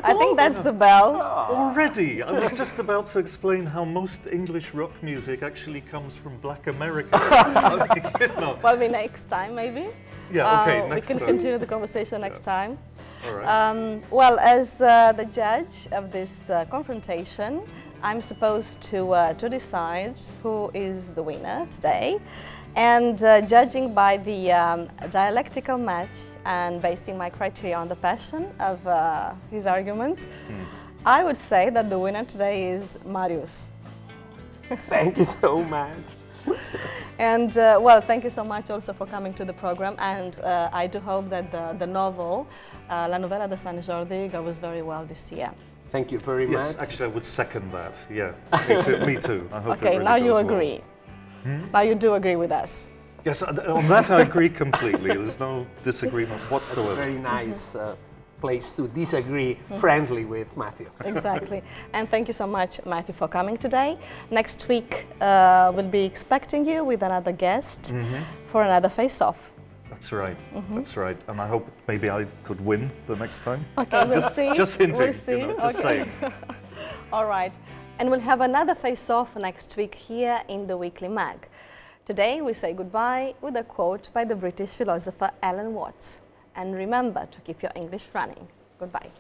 Speaker 2: I think that's the bell.
Speaker 12: Already? I was just about to explain how most English rock music actually comes from Black America.
Speaker 2: Well, maybe next time, maybe.
Speaker 12: Yeah, okay,
Speaker 2: we
Speaker 12: next
Speaker 2: can
Speaker 12: time.
Speaker 2: continue the conversation next time.
Speaker 12: All right.
Speaker 2: Well, as the judge of this confrontation, I'm supposed to decide who is the winner today. And judging by the dialectical match and basing my criteria on the passion of his arguments, I would say that the winner today is Marius.
Speaker 10: Thank you so much.
Speaker 2: And well, thank you so much also for coming to the program. And I do hope that the novel, La Novella de Sant Jordi, goes very well this year.
Speaker 10: Thank you very much.
Speaker 12: Yes, actually, I would second that. Yeah, me too. I hope
Speaker 2: Okay,
Speaker 12: it really
Speaker 2: now you
Speaker 12: goes
Speaker 2: agree.
Speaker 12: Well.
Speaker 2: Now you do agree with us.
Speaker 12: Yes, on that I agree completely. There's no disagreement whatsoever.
Speaker 10: That's a very nice place to disagree friendly with Matthew.
Speaker 2: Exactly. And thank you so much, Matthew, for coming today. Next week, we'll be expecting you with another guest for another face-off.
Speaker 12: That's right. That's right. And I hope maybe I could win the next time.
Speaker 2: Okay, we'll see.
Speaker 12: Just hinting.
Speaker 2: We'll see.
Speaker 12: You know, just saying.
Speaker 2: All right. And we'll have another face-off next week here in the Weekly Mag. Today we say goodbye with a quote by the British philosopher Alan Watts. And remember to keep your English running. Goodbye.